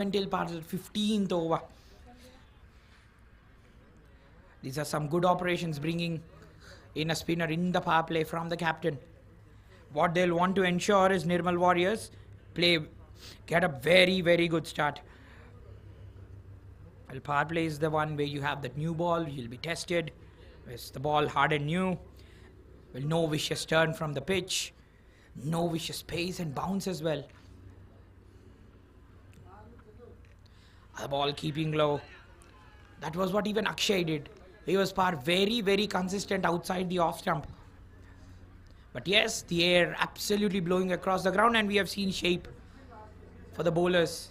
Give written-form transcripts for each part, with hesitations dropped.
until part 15th over. These are some good operations, bringing in a spinner in the power play from the captain. What they'll want to ensure is Nirmal Warriors get a very, very good start. Well, power play is the one where you have that new ball, you'll be tested. It's the ball hard and new. Well, no vicious turn from the pitch. No vicious pace and bounce as well. The ball keeping low. That was what even Akshay did. He was very, very consistent outside the off stump. But yes, the air absolutely blowing across the ground, and we have seen shape for the bowlers.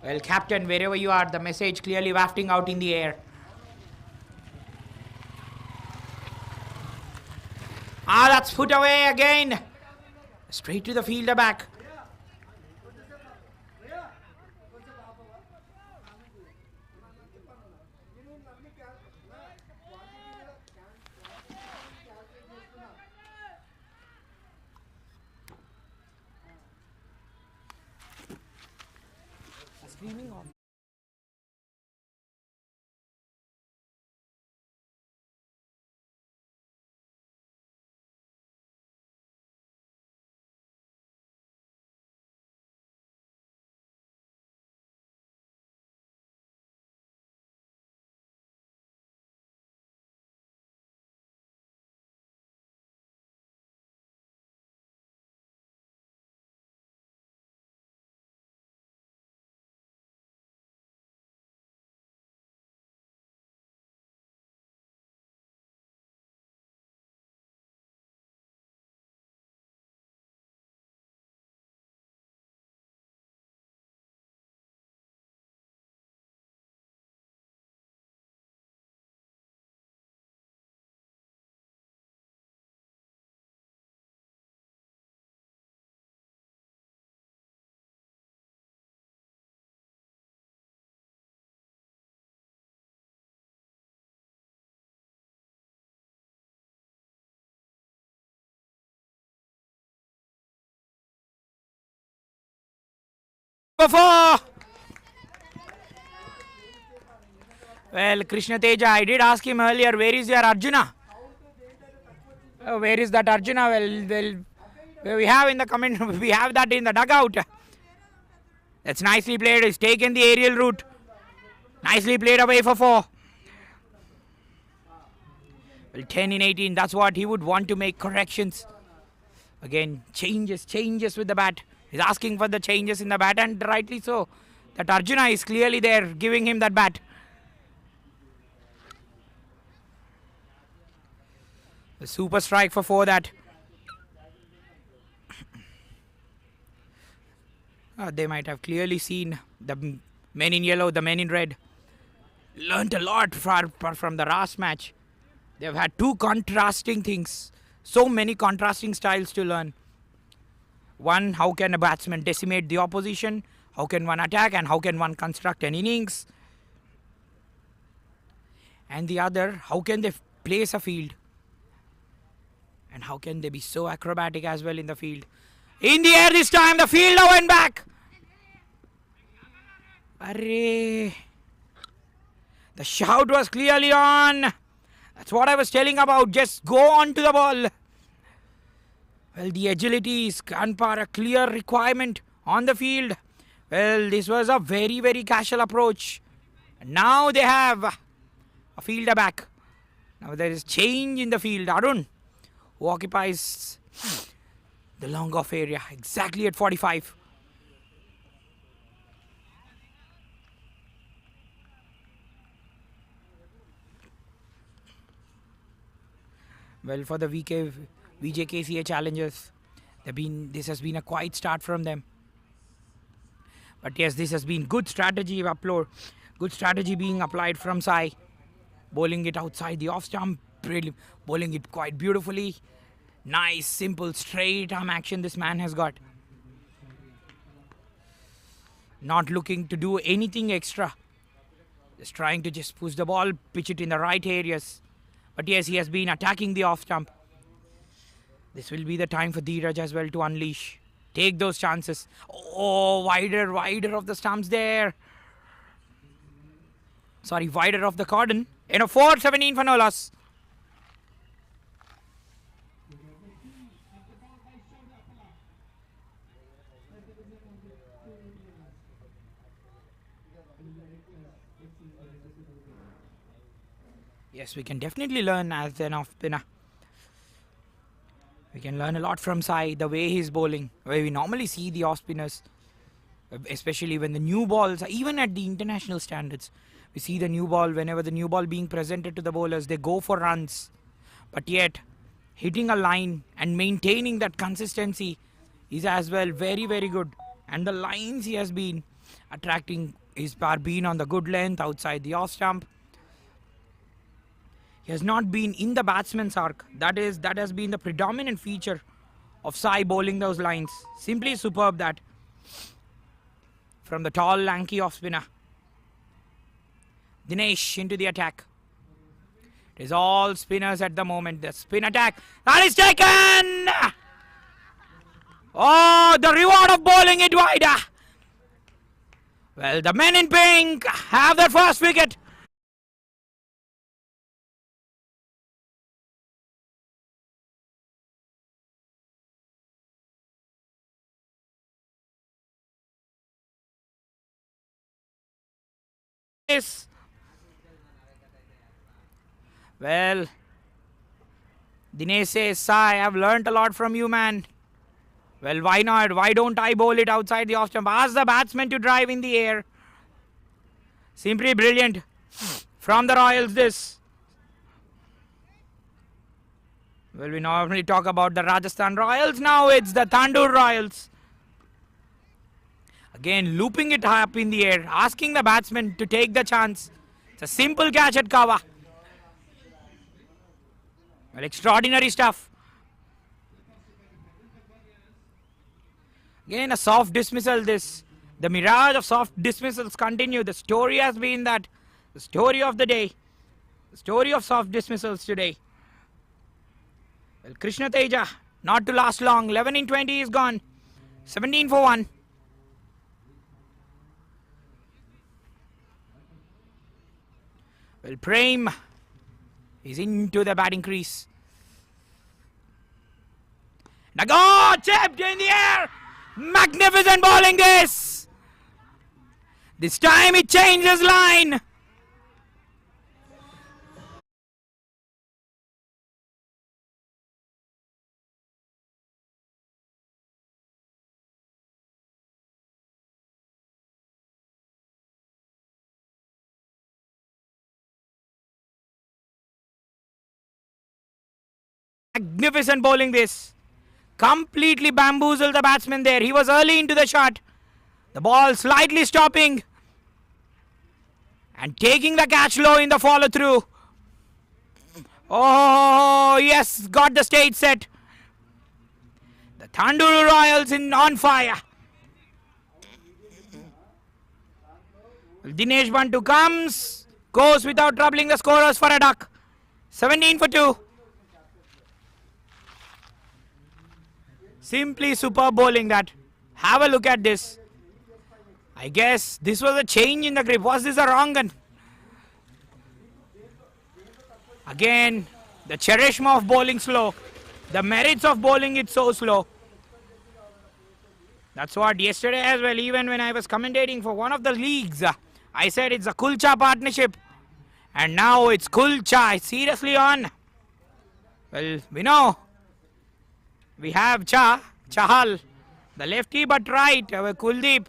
Well, Captain, wherever you are, the message clearly wafting out in the air. That's put away again. Straight to the fielder back. Screaming on. Well, Krishna Teja, I did ask him earlier, where is your Arjuna? Where is that Arjuna? Well, we have in the comment, we have that in the dugout. That's nicely played. He's taken the aerial route. Nicely played away for 4. Well, 10 in 18, that's what he would want to make corrections. Again, changes with the bat. He's asking for the changes in the bat, and rightly so. That Arjuna is clearly there giving him that bat. The super strike for 4 that. They might have clearly seen the men in yellow, the men in red. Learned a lot from the last match. They've had 2 contrasting things. So many contrasting styles to learn. One, how can a batsman decimate the opposition? How can one attack and how can one construct an innings? And the other, how can they place a field? And how can they be so acrobatic as well in the field? In the air this time, the fielder went back. Array. The shout was clearly on. That's what I was telling about. Just go on to the ball. Well, the agility is a clear requirement on the field. Well, this was a very, very casual approach. And now they have a fielder back. Now there is change in the field. Arun, who occupies the long off area, exactly at 45. Well, for the VJKCA challengers, this has been a quiet start from them. But yes, this has been good strategy upload. Good strategy being applied from Sai. Bowling it outside the off stump. Bowling it quite beautifully. Nice, simple, straight arm action this man has got. Not looking to do anything extra. Just trying to just push the ball, pitch it in the right areas. But yes, he has been attacking the off stump. This will be the time for Dheeraj as well to unleash. Take those chances. Oh, wider of the stumps there. Sorry, wider of the cordon. In a 4-17 for no loss. Yes, we can definitely learn as an off spinner. We can learn a lot from Sai, the way he's bowling, where we normally see the off spinners, especially when the new balls, even at the international standards, we see the new ball, whenever the new ball being presented to the bowlers, they go for runs. But yet, hitting a line and maintaining that consistency is as well very, very good. And the lines he has been attracting is been on the good length outside the off stump. He has not been in the batsman's arc. That has been the predominant feature of Sai bowling those lines. Simply superb that. From the tall, lanky off spinner. Dinesh into the attack. It is all spinners at the moment. The spin attack. That is taken! Oh, the reward of bowling it wider. Well, the men in pink have their first wicket. Well, Dinesh says, Sai, I've learnt a lot from you, man. Well, why not? Why don't I bowl it outside the off stump? Ask the batsman to drive in the air. Simply brilliant. From the Royals, this. Well, we normally talk about the Rajasthan Royals. Now it's the Tandur Royals. Again, looping it high up in the air, asking the batsman to take the chance. It's a simple catch at 𝗃𝗃. Well, extraordinary stuff. Again, a soft dismissal this. The mirage of soft dismissals continue. The story has been that. The story of the day. The story of soft dismissals today. Well, Krishna Teja, not to last long. 11 in 20 is gone. 17 for 1. Well, Prem is into the batting crease. Nago chipped in the air. Magnificent bowling this. This time it changes line. Magnificent bowling this. Completely bamboozled the batsman there. He was early into the shot. The ball slightly stopping. And taking the catch low in the follow through. Oh, yes, got the stage set. The TANDUR Royals on fire. Dinesh Bantu comes, goes without troubling the scorers for a duck. 17 for 2. Simply superb bowling that. Have a look at this. I guess this was a change in the grip. Was this a wrong gun? Again, the cherishma of bowling slow. The merits of bowling it so slow. That's what yesterday as well, even when I was commentating for one of the leagues, I said it's a Kulcha partnership. And now it's Kulcha. Seriously on. Well, we know. We have Chahal, the lefty but right, Kuldeep.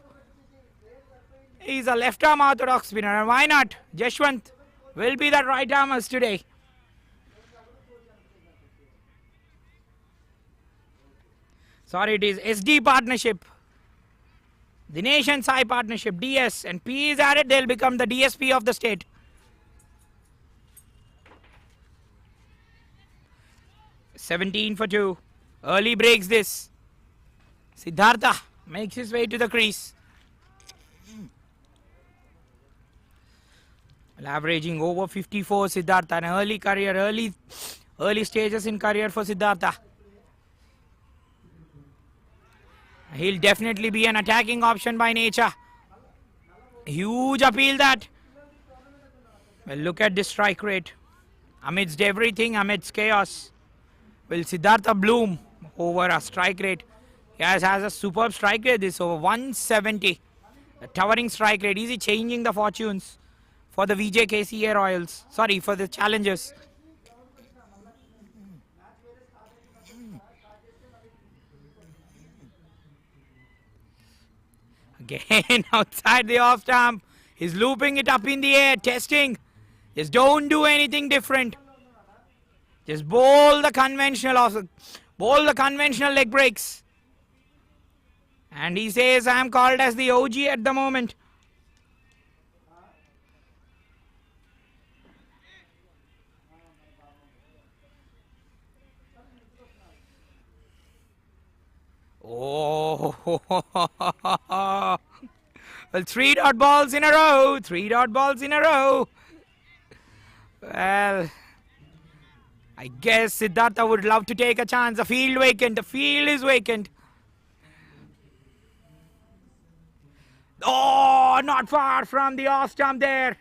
He's a left arm orthodox spinner, and why not? Jashwant will be the right armers today. Sorry, it is SD partnership. Dinesh and Sai partnership, DS, and P is added, they'll become the DSP of the state. $17 for 2. Early breaks this. Siddhartha makes his way to the crease. Well, averaging over 54, Siddhartha. An early career, early stages in career for Siddhartha. He'll definitely be an attacking option by nature. Huge appeal that. Well, look at this strike rate. Amidst everything, amidst chaos, will Siddhartha bloom over a strike rate? He has a superb strike rate this over 170. A towering strike rate. Is he changing the fortunes for the VJKCA Royals? Sorry, for the challengers. Again, outside the off stump. He's looping it up in the air, testing. Just don't do anything different. Just bowl the conventional leg breaks. And he says, I am called as the OG at the moment. Oh, well, 3 dot balls in a row. 3 dot balls in a row. Well, I guess Siddhartha would love to take a chance. The field vacant. The field is vacant. Oh, not far from the off stump there.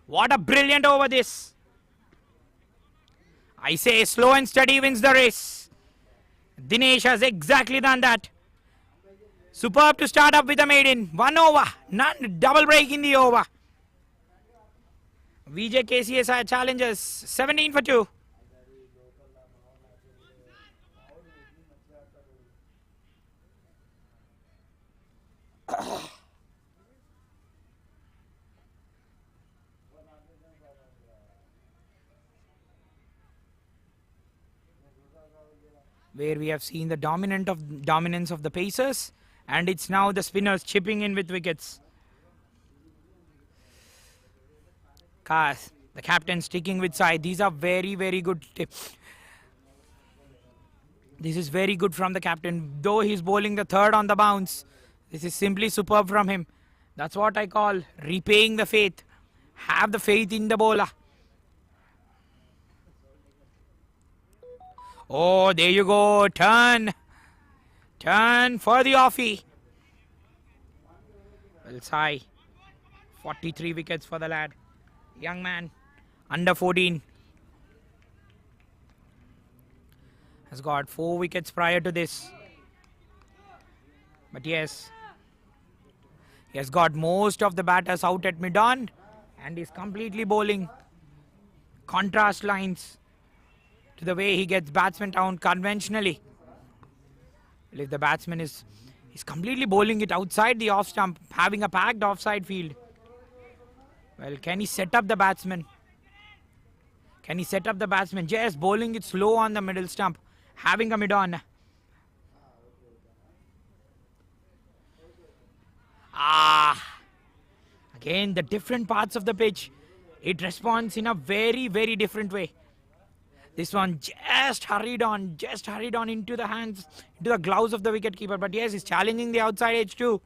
What a brilliant over this. I say slow and steady wins the race. Dinesh has exactly done that. Superb to start up with a maiden. 1 over. None. Double break in the over. VJKCA challenges. 17 for 2. Where we have seen the dominance of the pacers, and it's now the spinners chipping in with wickets. Cars, the captain sticking with side. These are very, very good tips. This is very good from the captain. Though he's bowling the third on the bounce, this is simply superb from him. That's what I call repaying the faith. Have the faith in the bowler. Oh, there you go. Turn. Turn for the offie. Well, Sai. 43 wickets for the lad. Young man. Under 14. Has got 4 wickets prior to this. But yes. He has got most of the batters out at mid-on. And is completely bowling contrast lines to the way he gets batsmen down conventionally. Well, if the batsman is completely bowling it outside the off stump, having a packed offside field. Well, can he set up the batsman? Can he set up the batsman? Just bowling it slow on the middle stump, having a mid-on. Again, the different parts of the pitch, it responds in a very, very different way. This one just hurried on into the hands, into the gloves of the wicketkeeper. But yes, he's challenging the outside edge too.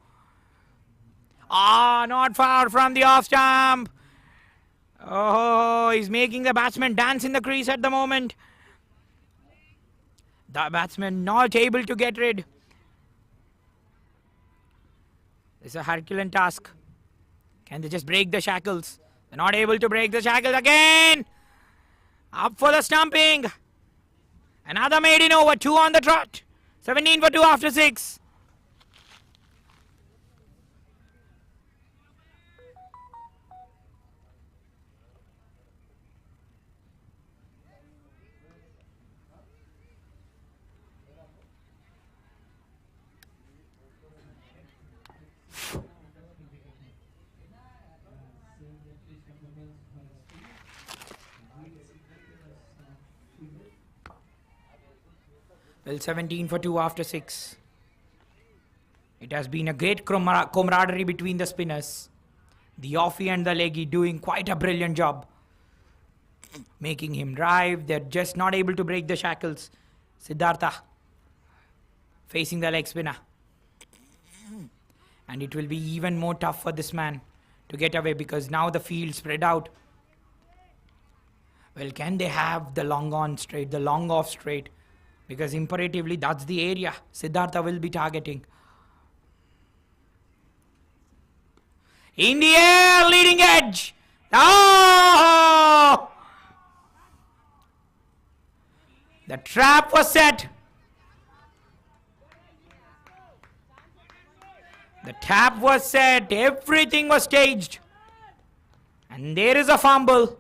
Not far from the off stump. Oh, he's making the batsman dance in the crease at the moment. The batsman not able to get rid. It's a Herculean task. Can they just break the shackles? They're not able to break the shackles again. Up for the stumping. Another maiden over, 2 on the trot. 17 for 2 after 6. Well, 17 for 2 after 6. It has been a great camaraderie between the spinners. The 𝗃𝗏 and the 𝗙𝗏𝗃𝗲 doing quite a brilliant job. Making him drive. They're just not able to break the shackles. Siddhartha facing the leg spinner. And it will be even more tough for this man to get away because now the field spread out. Well, can they have the long on straight, the long off straight? Because imperatively, that's the area Siddhartha will be targeting. In the air, leading edge. Oh! The trap was set. The trap was set. Everything was staged. And there is a fumble.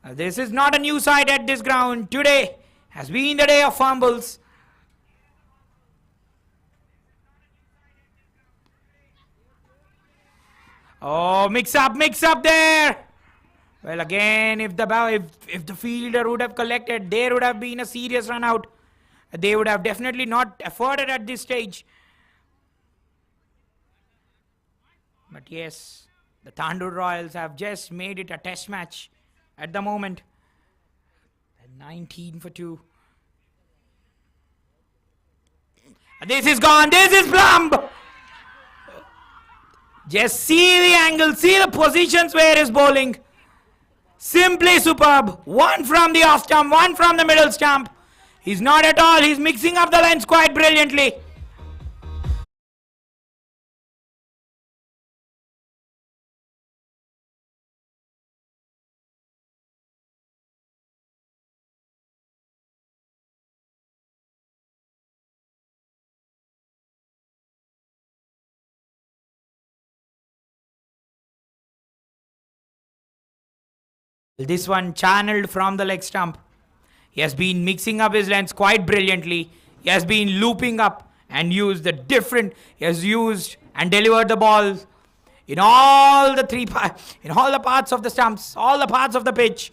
This is not a new sight at this ground. Today has been the day of fumbles. Oh, mix up there. Well, again, if the fielder would have collected, there would have been a serious run out. They would have definitely not afforded at this stage. But yes, the Tandur Royals have just made it a test match at the moment. 19 for 2. This is gone. This is plumb. Just see the angle. See the positions where he's bowling. Simply superb. One from the off stump, one from the middle stump. He's not at all. He's mixing up the lengths quite brilliantly. This one channeled from the leg stump. He has been mixing up his lengths quite brilliantly. He has been looping up and used the different. He has used and delivered the ball in all the parts of the stumps, all the parts of the pitch.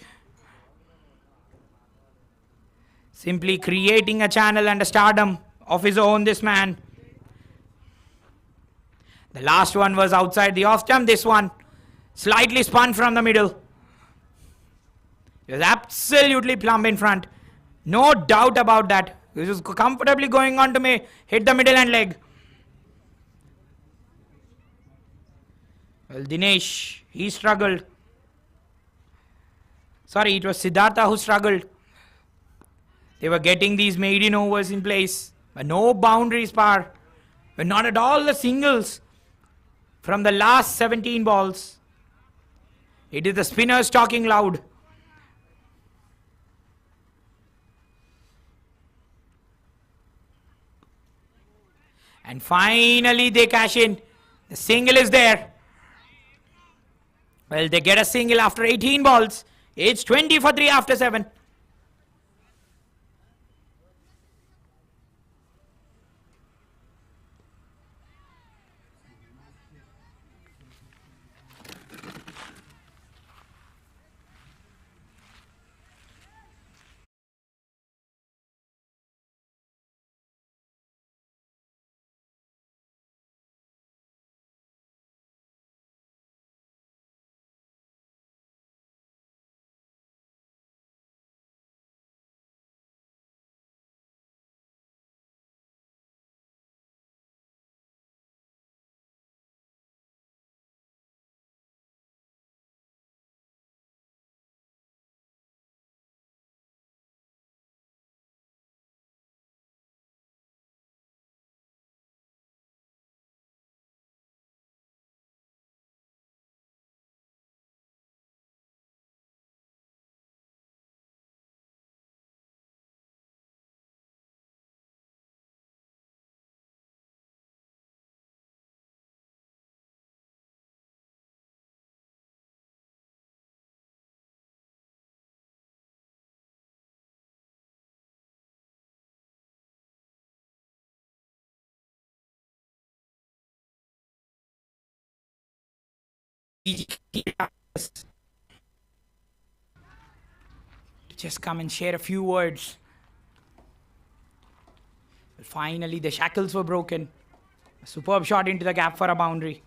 Simply creating a channel and a stardom of his own, this man. The last one was outside the off stump. This one slightly spun from the middle. It was absolutely plumb in front. No doubt about that. He was comfortably going on to hit the middle and leg. Well, Dinesh, he struggled. Sorry, it was Siddhartha who struggled. They were getting these maiden overs in place. But no boundaries par. But not at all the singles from the last 17 balls. It is the spinners talking loud. And finally they cash in. The single is there. Well, they get a single after 18 balls. It's 20 for 3 after 7. to just come and share a few words. Finally, the shackles were broken. A superb shot into the gap for a boundary.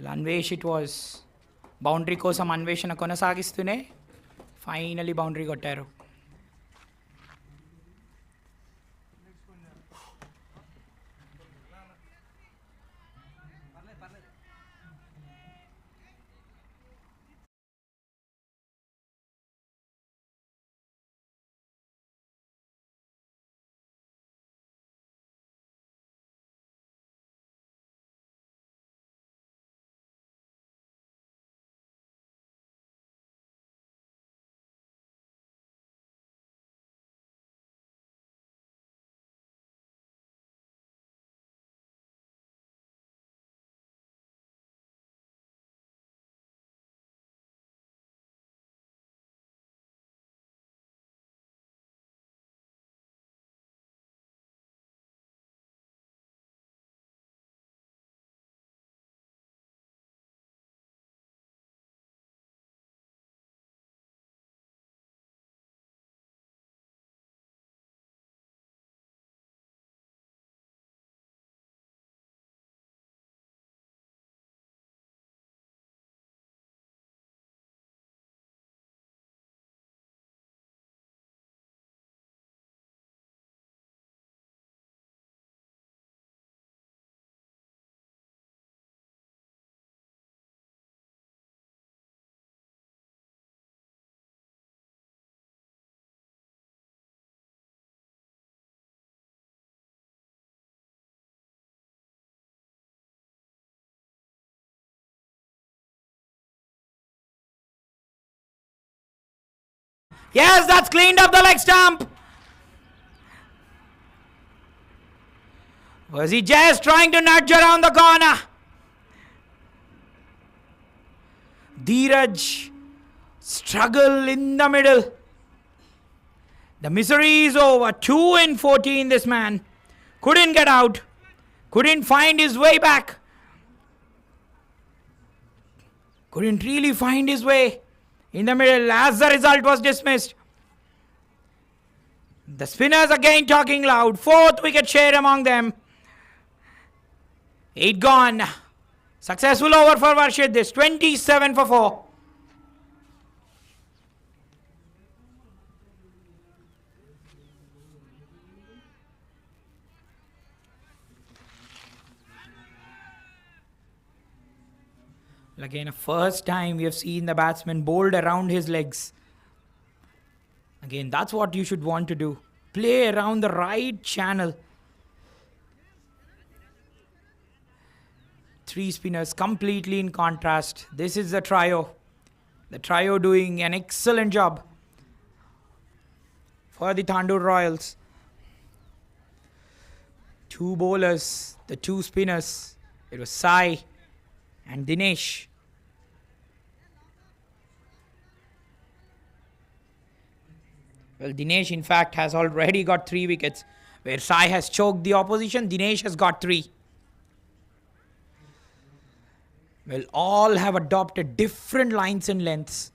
𝗏𝗡𝗃 it was. Boundary కోసం అన్వేషణ కొనసాగిస్తూనే finally boundary కొట్టారు. Yes, that's cleaned up the leg stump. Was he just trying to nudge around the corner? Dheeraj struggle in the middle. The misery is over. 2 in 14 this man. Couldn't get out. Couldn't find his way back. Couldn't really find his way in the middle as the result was dismissed. The spinners again talking loud. 4th wicket share among them. 8 gone. Successful over for Varshit. This 27 for 4. Again, a first time we have seen the batsman bowled around his legs. Again, that's what you should want to do. Play around the right channel. 3 spinners completely in contrast. This is the trio. The trio doing an excellent job for the Tandur Royals. 2 bowlers, the 2 spinners. It was Sai and Dinesh. Well, Dinesh in fact has already got 3 wickets. Where Sai has choked the opposition, Dinesh has got 3. Well, all have adopted different lines and lengths.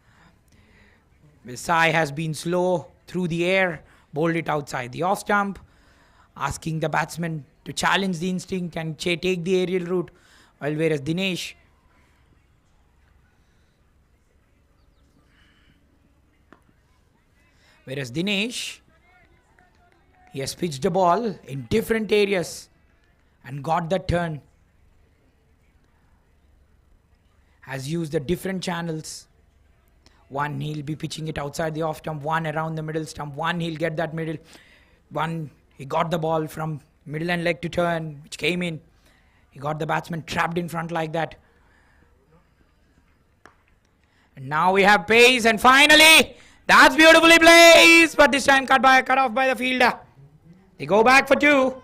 Well, Sai has been slow through the air, bowled it outside the off stump, asking the batsman to challenge the instinct and take the aerial route. While whereas Dinesh he has pitched the ball in different areas and got the turn. Has used the different channels. One, he'll be pitching it outside the off stump. One, around the middle stump. One, he'll get that middle. One, he got the ball from middle and leg to turn, which came in. He got the batsman trapped in front like that. And now we have pace, and finally, that's beautifully placed, but this time cut off by the fielder. They go back for 2.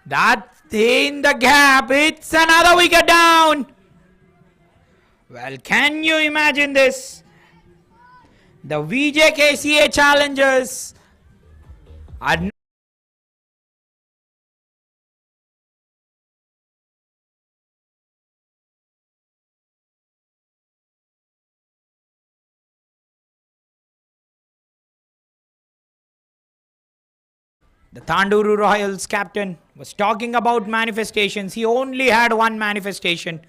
That's in the gap. It's another wicket down. Well, can you imagine this? The VJKCA challengers are the Tandur Royals captain was talking about manifestations. He only had one manifestation.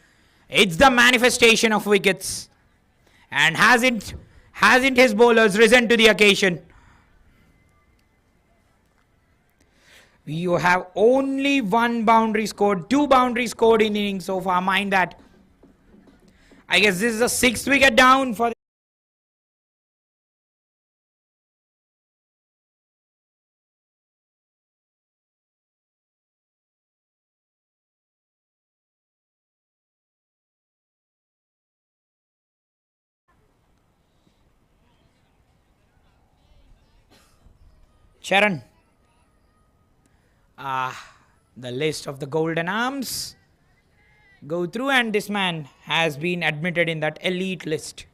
It's the manifestation of wickets. And hasn't his bowlers risen to the occasion? We have only one boundary scored, 2 boundaries scored in innings so far. Mind that. I guess this is a 6th wicket down for Charan. The list of the golden arms go through, and this man has been admitted in that elite list.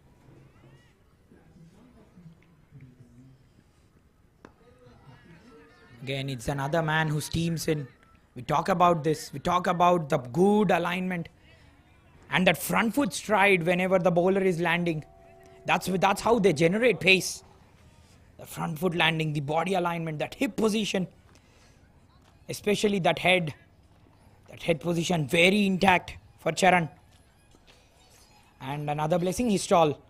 Again, it's another man who steams in. We talk about this. We talk about the good alignment and that front foot stride whenever the bowler is landing. That's how they generate pace. The front foot landing, the body alignment, that hip position, especially that head position, very intact for Charan. And another blessing, he's tall.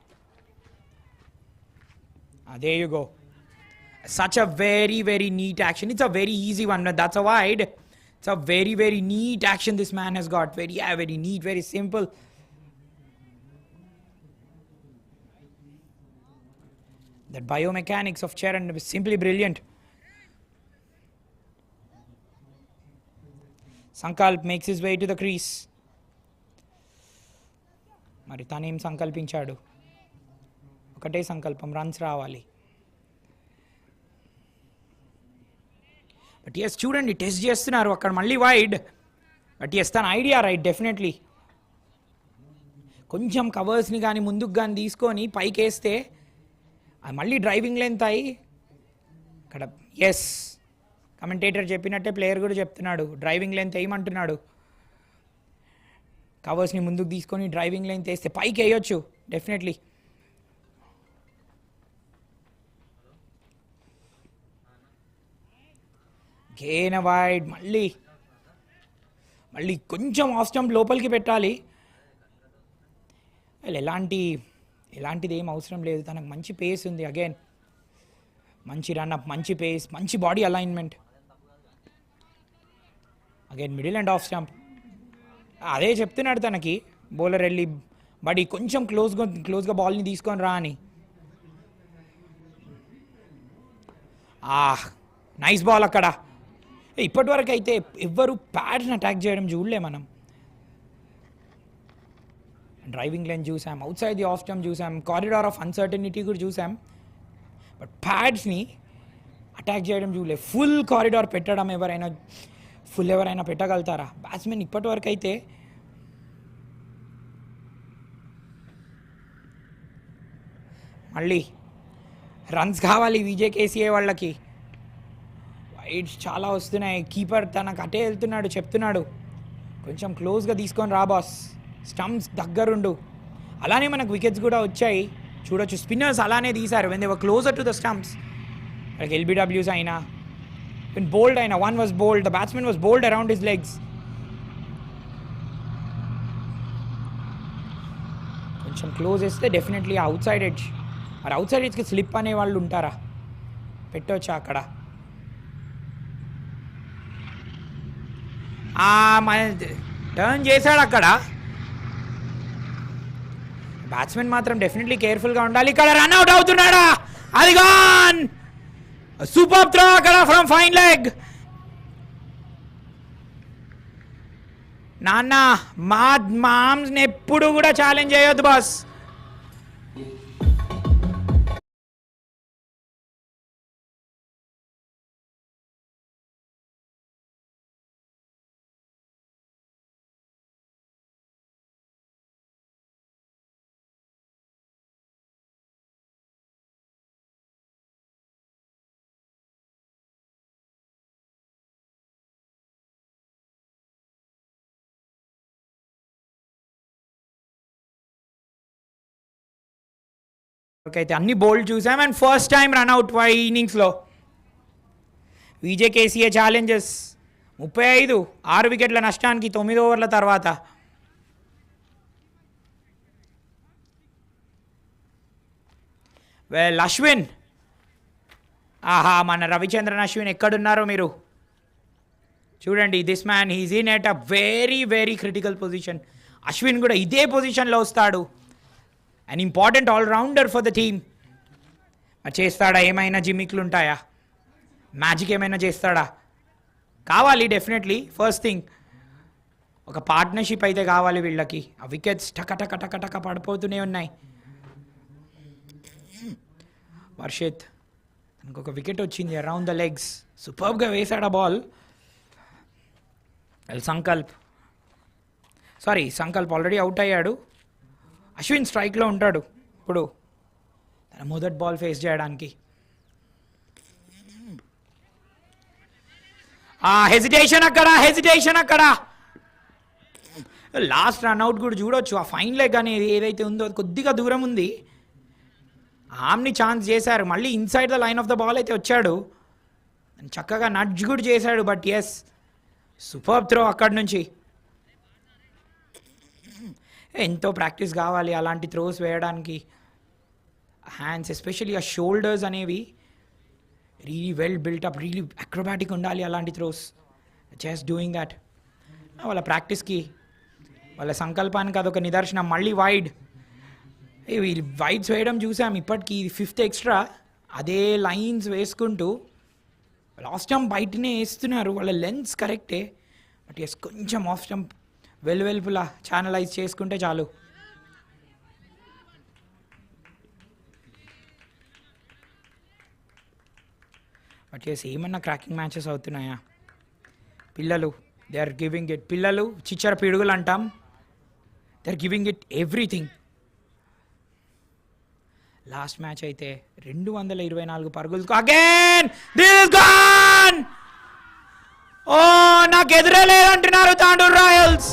There you go. Such a very, very neat action. It's a very easy one. That's a wide. It's a very, very neat action this man has got. Very neat, very simple. That biomechanics of Charan was simply brilliant. Sankalp makes his way to the crease. మరి తనేం సంకల్పించాడు? ఒకటే సంకల్పం, runs రావాలి. But yes, చూడండి test చేస్తున్నారు అక్కడ మళ్ళీ wide. But yes, తన ఐడియా రైట్ డెఫినెట్లీ. కొంచెం కవర్స్ని కానీ ముందుకు కానీ తీసుకొని పైకి వేస్తే మళ్ళీ డ్రైవింగ్ లెంత్ అయ్యి ఇక్కడ ఎస్, కమెంటేటర్ చెప్పినట్టే ప్లేయర్ కూడా చెప్తున్నాడు, డ్రైవింగ్ లెంత్ వేయమంటున్నాడు. కవర్స్ని ముందుకు తీసుకొని డ్రైవింగ్ లెంత్ వేస్తే పైకి వేయొచ్చు డెఫినెట్లీ. గేన్ వైడ్, మళ్ళీ కొంచెం ఆఫ్ స్టంప్ లోపలికి పెట్టాలి. ఎలాంటిది ఏం అవసరం లేదు, తనకు మంచి పేస్ ఉంది. అగైన్ మంచి రన్అప్, మంచి పేస్, మంచి body alignment. Again middle and off stump. అదే చెప్తున్నాడు తనకి బౌలర్ వెళ్ళి, బడి కొంచెం క్లోజ్గా బాల్ని తీసుకొని రా అని. నైస్ బాల్ అక్కడ. ఇప్పటివరకు అయితే ఎవ్వరు ప్యాడ్స్ని అటాక్ చేయడం చూడలే మనం. డ్రైవింగ్ లైన్ చూసాం, out side the off stump చూసాం, కారిడార్ ఆఫ్ అన్సర్టనిటీ కూడా చూసాం. బట్ ప్యాడ్స్ని అటాక్ చేయడం చూడలే. ఫుల్ కారిడార్ పెట్టడం ఎవరైనా పెట్టగలుగుతారా బ్యాట్స్మెన్ ఇప్పటివరకు అయితే? మళ్ళీ రన్స్ కావాలి విజేకేసీఏ వాళ్ళకి. వైడ్స్ చాలా వస్తున్నాయి. కీపర్ తనకు అటే వెళ్తున్నాడు, చెప్తున్నాడు కొంచెం క్లోజ్గా తీసుకొని రా బాస్, స్టంప్స్ దగ్గరుండు. అలానే మనకు వికెట్స్ కూడా వచ్చాయి చూడొచ్చు. స్పిన్నర్స్ అలానే తీశారు when they were closer to the stumps. Like LBWs అయినా, బోల్డ్ అయినా, one was bowled, the batsmen was bowled around his legs. కొంచెం క్లోజ్ వేస్తే డెఫినెట్లీ అవుట్ సైడ్ ఎడ్జ్. మరి అవుట్ సైడ్ ఎడ్జ్కి స్లిప్ అనే వాళ్ళు ఉంటారా? పెట్టవచ్చా అక్కడ? టర్న్ చేశాడు అక్కడ. బ్యాట్స్మెన్ మాత్రం డెఫినెట్లీ కేర్ఫుల్గా ఉండాలి. ఇక్కడ రన్అట్ అవుతున్నాడా? అది గాన్. సూపర్ త్రో అక్కడ ఫ్రమ్ ఫైన్ లెగ్. నాన్న మామ్స్ని ఎప్పుడు కూడా ఛాలెంజ్ చేయొద్దు బాస్. అయితే అన్ని బోల్డ్ చూసాం. అండ్ ఫస్ట్ టైం రన్అట్ ఇన్నింగ్స్లో VJKCA ఛాలెంజెస్ 35 6 వికెట్ల నష్టానికి 9 ఓవర్ల తర్వాత. వెల్ అశ్విన్, ఆహా మన రవిచంద్రన్ అశ్విన్ ఎక్కడున్నారో మీరు చూడండి. This man he's in at a very very critical position. Ashwin కూడా ఇదే పొజిషన్లో వస్తాడు. An important allrounder for the team. చేస్తాడా? ఏమైనా జిమ్మిక్లు ఉంటాయా? మ్యాజిక్ ఏమైనా చేస్తాడా? కావాలి డెఫినెట్లీ. ఫస్ట్ థింగ్ ఒక పార్ట్నర్షిప్ అయితే కావాలి వీళ్ళకి. ఆ వికెట్స్ టక టక టక టక పడిపోతూనే ఉన్నాయి. వర్షిత్ ఇంకొక వికెట్ వచ్చింది అరౌండ్ ద లెగ్స్. సూపర్గా వేశాడు ఆ బాల్. సంకల్ప్ ఆల్రెడీ అవుట్ అయ్యాడు. అశ్విన్ స్ట్రైక్లో ఉంటాడు ఇప్పుడు తన మొదటి బాల్ ఫేస్ చేయడానికి. హెజిటేషన్ అక్కడ. లాస్ట్ రన్అట్ కూడా చూడొచ్చు. ఆ ఫైన్ లెగ్ అనేది ఏదైతే ఉందో అది కొద్దిగా దూరం ఉంది. ఆమ్ని ఛాన్స్ చేశారు. మళ్ళీ inside the line of the ball అయితే వచ్చాడు. చక్కగా నడ్జ్ కూడా చేశాడు. బట్ ఎస్, సూపర్ త్రో అక్కడి నుంచి. ఎంతో ప్రాక్టీస్ కావాలి అలాంటి త్రోస్ వేయడానికి. హ్యాండ్స్ ఎస్పెషల్లీ ఆ షోల్డర్స్ అనేవి రియలీ వెల్ బిల్టప్, రియలీ అక్రోబాటిక్ ఉండాలి అలాంటి త్రోస్. Just doing that. వాళ్ళ ప్రాక్టీస్కి, వాళ్ళ సంకల్పానికి అదొక నిదర్శనం. మళ్ళీ వైడ్స్ వేయడం చూసాం ఇప్పటికీ. ఇది 5th ఎక్స్ట్రా. అదే లైన్స్ వేసుకుంటూ లాస్ట్ స్టంప్ బయటనే వేస్తున్నారు. వాళ్ళ లెన్స్ కరెక్టే. బట్ ఎస్, కొంచెం ఆఫ్ స్టంప్ వెలువెల్పులా ఛానలైజ్ చేసుకుంటే చాలు. బట్ ఎస్, ఏమన్నా క్రాకింగ్ మ్యాచెస్ అవుతున్నాయా? పిల్లలు దే ఆర్ గివింగ్ ఇట్. పిల్లలు చిచ్చర పిడుగులు అంటాం. They are giving it everything. Last match అయితే 224 పరుగులకు అగైన్ దిస్ ఇస్ గాన్. ఓ, నాకు ఎదురే లేదంటున్నారు తాండూర్ రాయల్స్.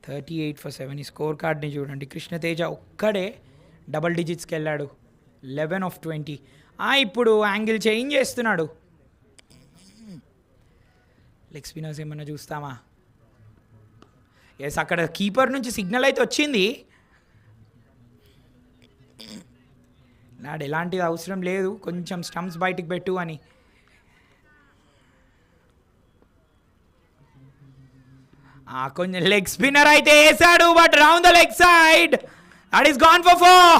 $38 for 7 ఈ స్కోర్ కార్డ్ని చూడండి. కృష్ణతేజ ఒక్కడే డబల్ డిజిట్స్కి వెళ్ళాడు. 11 of 20. ఇప్పుడు యాంగిల్ చేంజ్ చేస్తున్నాడు. లెగ్ స్పిన్నర్స్ ఏమన్నా చూస్తామా? ఎస్, అక్కడ కీపర్ నుంచి సిగ్నల్ అయితే వచ్చింది. నాడు ఎలాంటిది అవసరం లేదు, కొంచెం స్టంప్స్ బయటికి పెట్టు అని. కొంచెం లెగ్ స్పిన్నర్ అయితే వేసాడు. But round the leg side, that is gone for 4.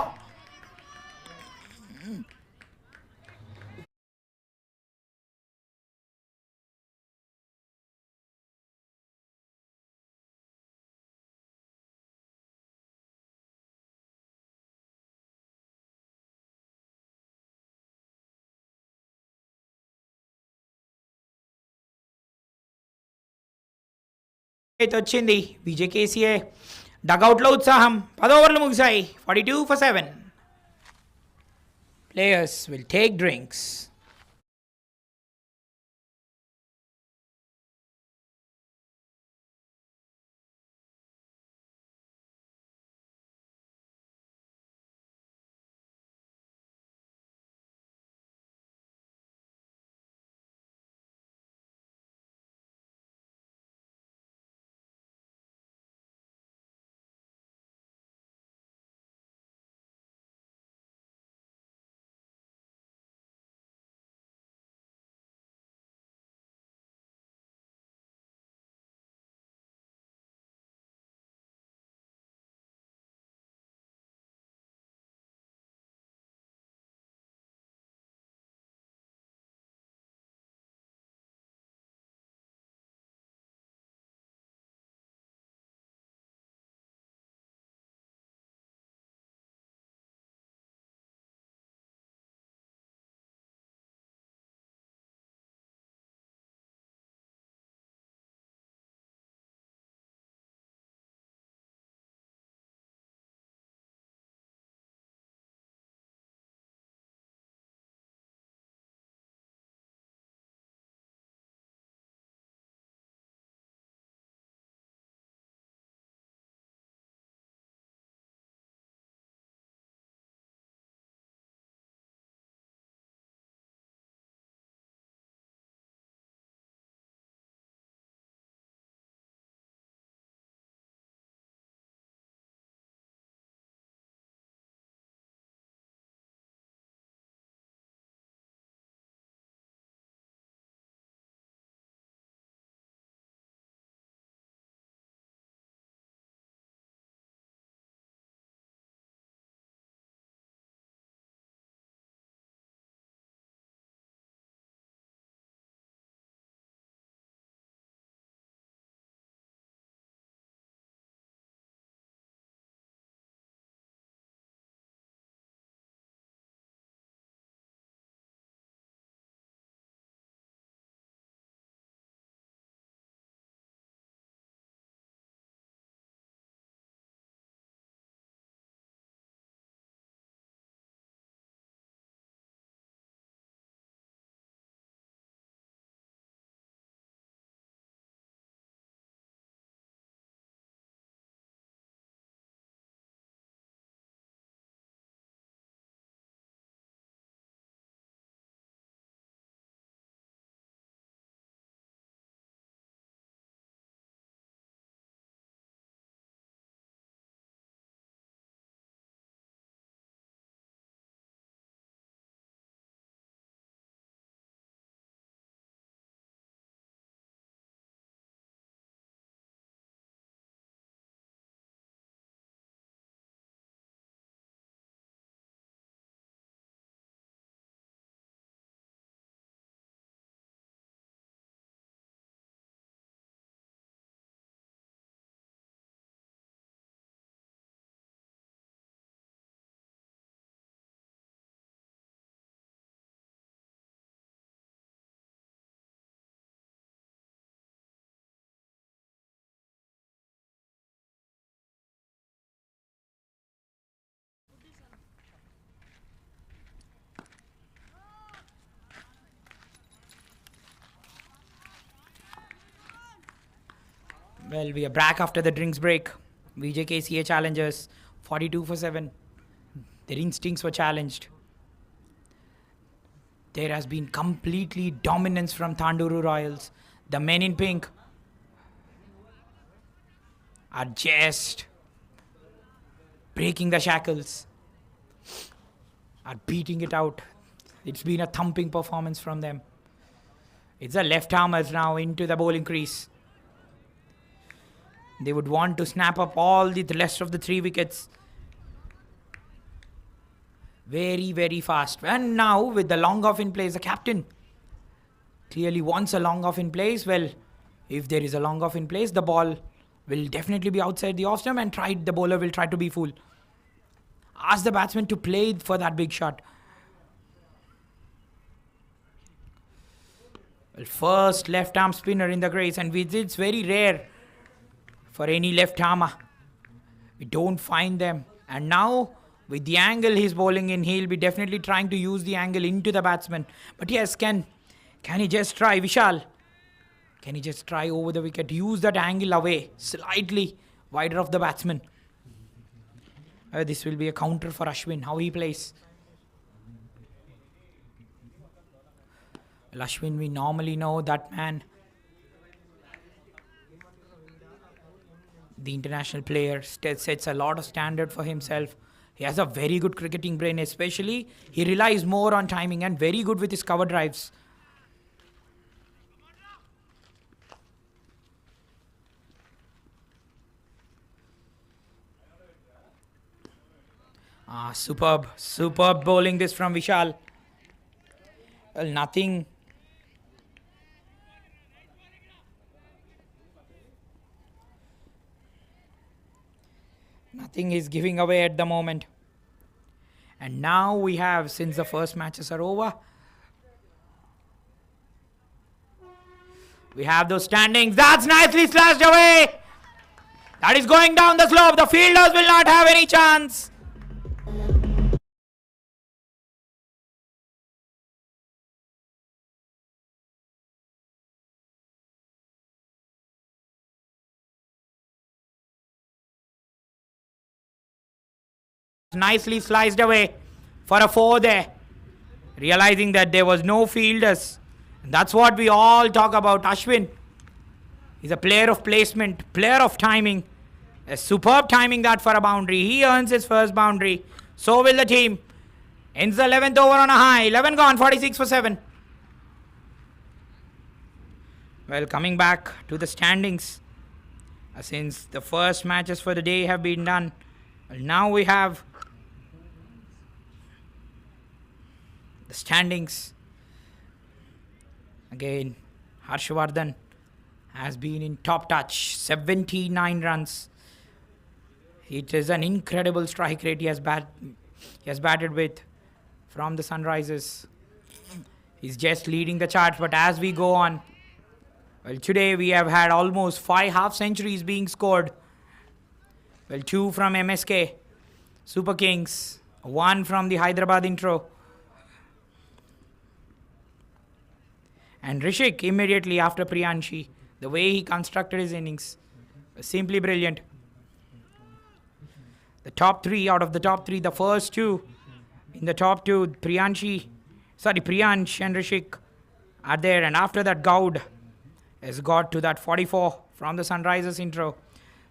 అయితే వచ్చింది VJKCA Dugoutlo utsaham. 10 overlu mugisayi. 42 for 7. Players will take drinks. Well, we are back after the drinks break. VJKCA challengers 42 for 7. Their instincts were challenged. There has been completely dominance from Tandur Royals. The men in pink are just breaking the shackles, are beating it out. It's been a thumping performance from them. It's the left armers now into the bowling crease. They would want to snap up all the rest of the 3 wickets very, very fast. And now with the long off in place, the captain clearly wants a long off in place. Well, if there is a long off in place, the ball will definitely be outside the off stump and the bowler will try to be fool. Ask the batsman to play for that big shot. Well, first left arm spinner in the crease, and it's very rare for any left armer We don't find them. And now, with the angle he's bowling in, he'll be definitely trying to use the angle into the batsman. But yes, can he just try, Vishal? Can he just try over the wicket, use that angle away, slightly wider of the batsman? This will be a counter for Ashwin, how he plays. Well, Ashwin, we normally know that man, the international player, sets a lot of standard for himself. He has a very good cricketing brain, especially he relies more on timing and very good with his cover drives. Superb bowling this from Vishal. Well, nothing is giving away at the moment. And now we have, since the first matches are over, we have those standings. That's nicely slashed away. That is going down the slope. The fielders will not have any chance. Nicely sliced away for a 4 there, realizing that there was no fielders. And that's what we all talk about. Ashwin is a player of placement, player of timing. A superb timing that for a boundary. He earns his first boundary. So will the team. Ends the 11th over on a high. 11 gone, 46 for 7. Well, coming back to the standings, since the first matches for the day have been done, well, now we have the standings. Again, Harshvardhan has been in top touch. 79 runs. It is an incredible strike rate he has batted with from the Sunrisers. He's just leading the charge, but as we go on, well, today we have had almost 5 half centuries being scored. Well, 2 from MSK, Super Kings, 1 from the Hyderabad intro. And Rishik immediately after Priyanshi, the way he constructed his innings was simply brilliant. The top 3, out of the top 3, the first 2 in the top 2, Priyansh and Rishik are there. And after that, Goud has got to that 44 from the Sunrisers intro.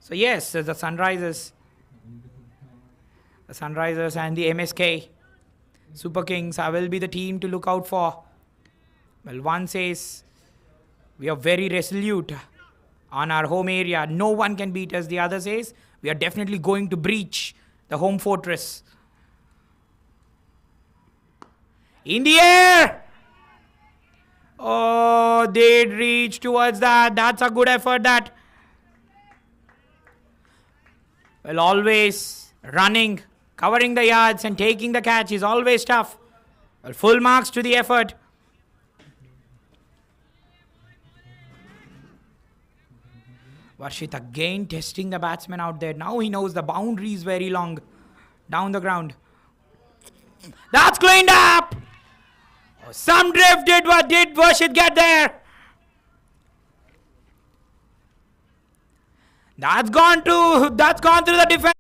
So yes, the Sunrisers and the MSK Super Kings will be the team to look out for. Well, one says we are very resolute on our home area. No one can beat us. The other says we are definitely going to breach the home fortress. In the air! Oh, they'd reach towards that. That's a good effort, that. Well, always running, covering the yards and taking the catch is always tough. Well, full marks to the effort. Varshit again testing the batsman out there. Now he knows the boundary is very long down the ground. That's cleaned up! Oh, some drift did Varshit get there? That's gone through the defense.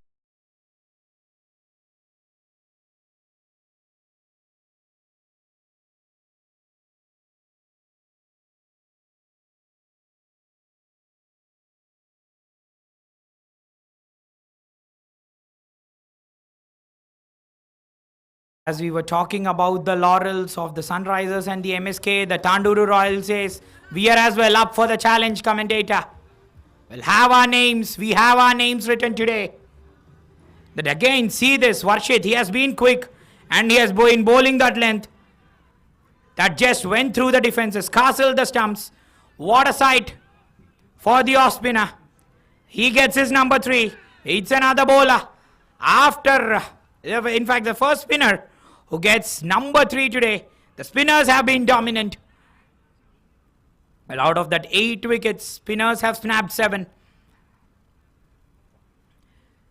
As we were talking about the laurels of the Sunrisers and the MSK, the Tandur Royals says, we are as well up for the challenge, commentator. We'll have our names. We have our names written today. That again, see this, Varshit, he has been quick and he has been bowling that length. That just went through the defenses, castled the stumps. What a sight for the off spinner. He gets his number 3. It's another bowler. In fact, the first spinner who gets number 3 today. The spinners have been dominant. Well, out of that 8 wickets, spinners have snapped 7.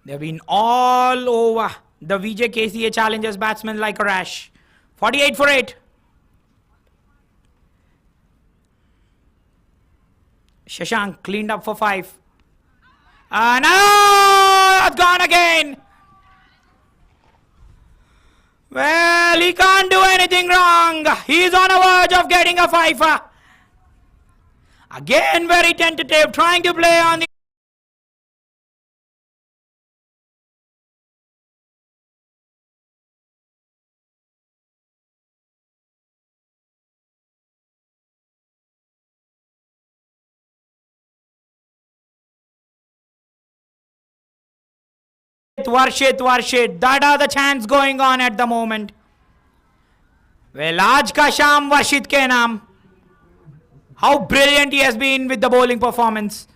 They've been all over the VJKCA challengers batsmen like a rash. 48 for 8. Shashank cleaned up for 5. No! That's gone again! Well, he can't do anything wrong. He's on a verge of getting a 5. Again, very tentative, trying to play on the 𝗬𝗏 that are the chants going on at the moment. Well, aaj ka sham Warshit ke naam. How brilliant he has been with the bowling performance.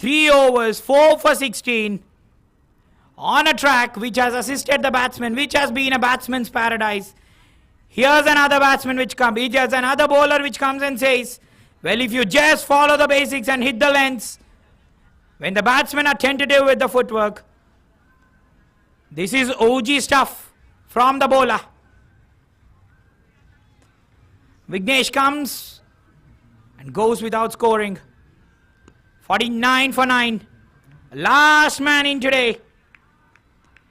3 overs, 4 for 16. On a track which has assisted the batsman, which has been a batsman's paradise. Here's another batsman which comes. Here's another bowler which comes and says, well, if you just follow the basics and hit the lengths, when the batsmen are tentative with the footwork, this is OG stuff from the bowler. Vignesh comes and goes without scoring. 49 for 9. Last man in today.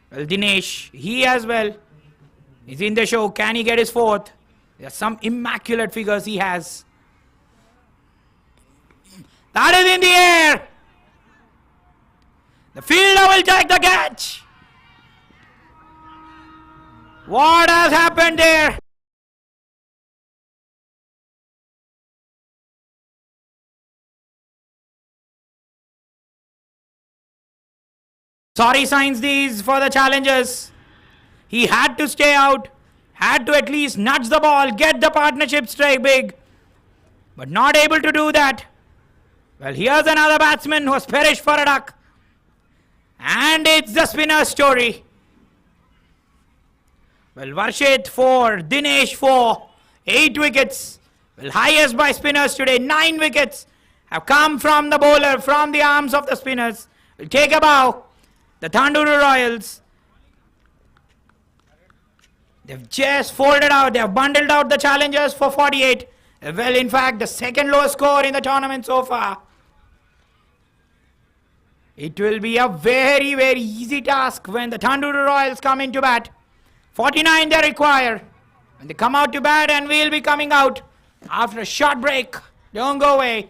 Well, Dinesh, he as well is in the show. Can he get his 4th? There's some immaculate figures he has. That is in the air. The fielder will take the catch. What has happened there? Sorry signs these for the challengers. He had to stay out, had to at least nudge the ball, get the partnership strike big, but not able to do that. Well, here's another batsman who has perished for a duck. And it's the spinner's story. Well, Varshit 4, Dinesh 4, 8 wickets. Well, highest by spinners today, 9 wickets have come from the bowler, from the arms of the spinners. We'll take a bow. The TANDUR Royals. They've just folded out, they've bundled out the challengers for 48. Well, in fact, the second lowest score in the tournament so far. It will be a very, very easy task when the TANDUR Royals come into bat. 49 they require. When they come out to bat, and we'll be coming out after a short break. Don't go away.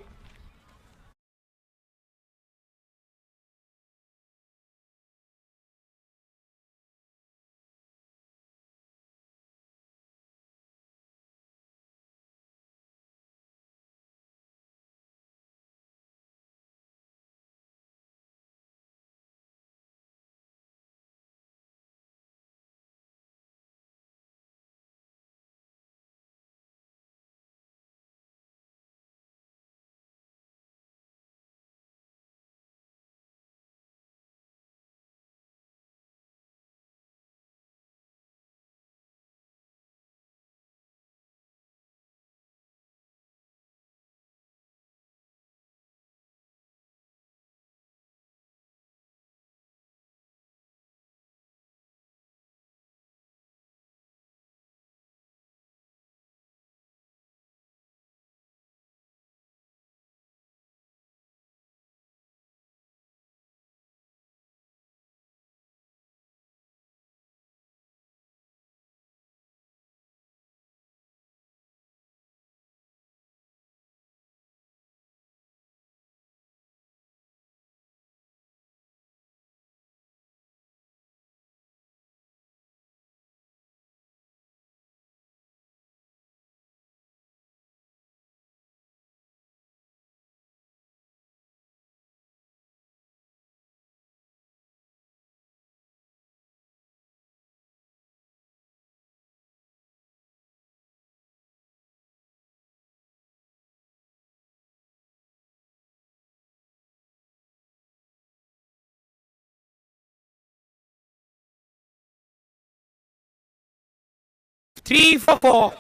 Three for 4.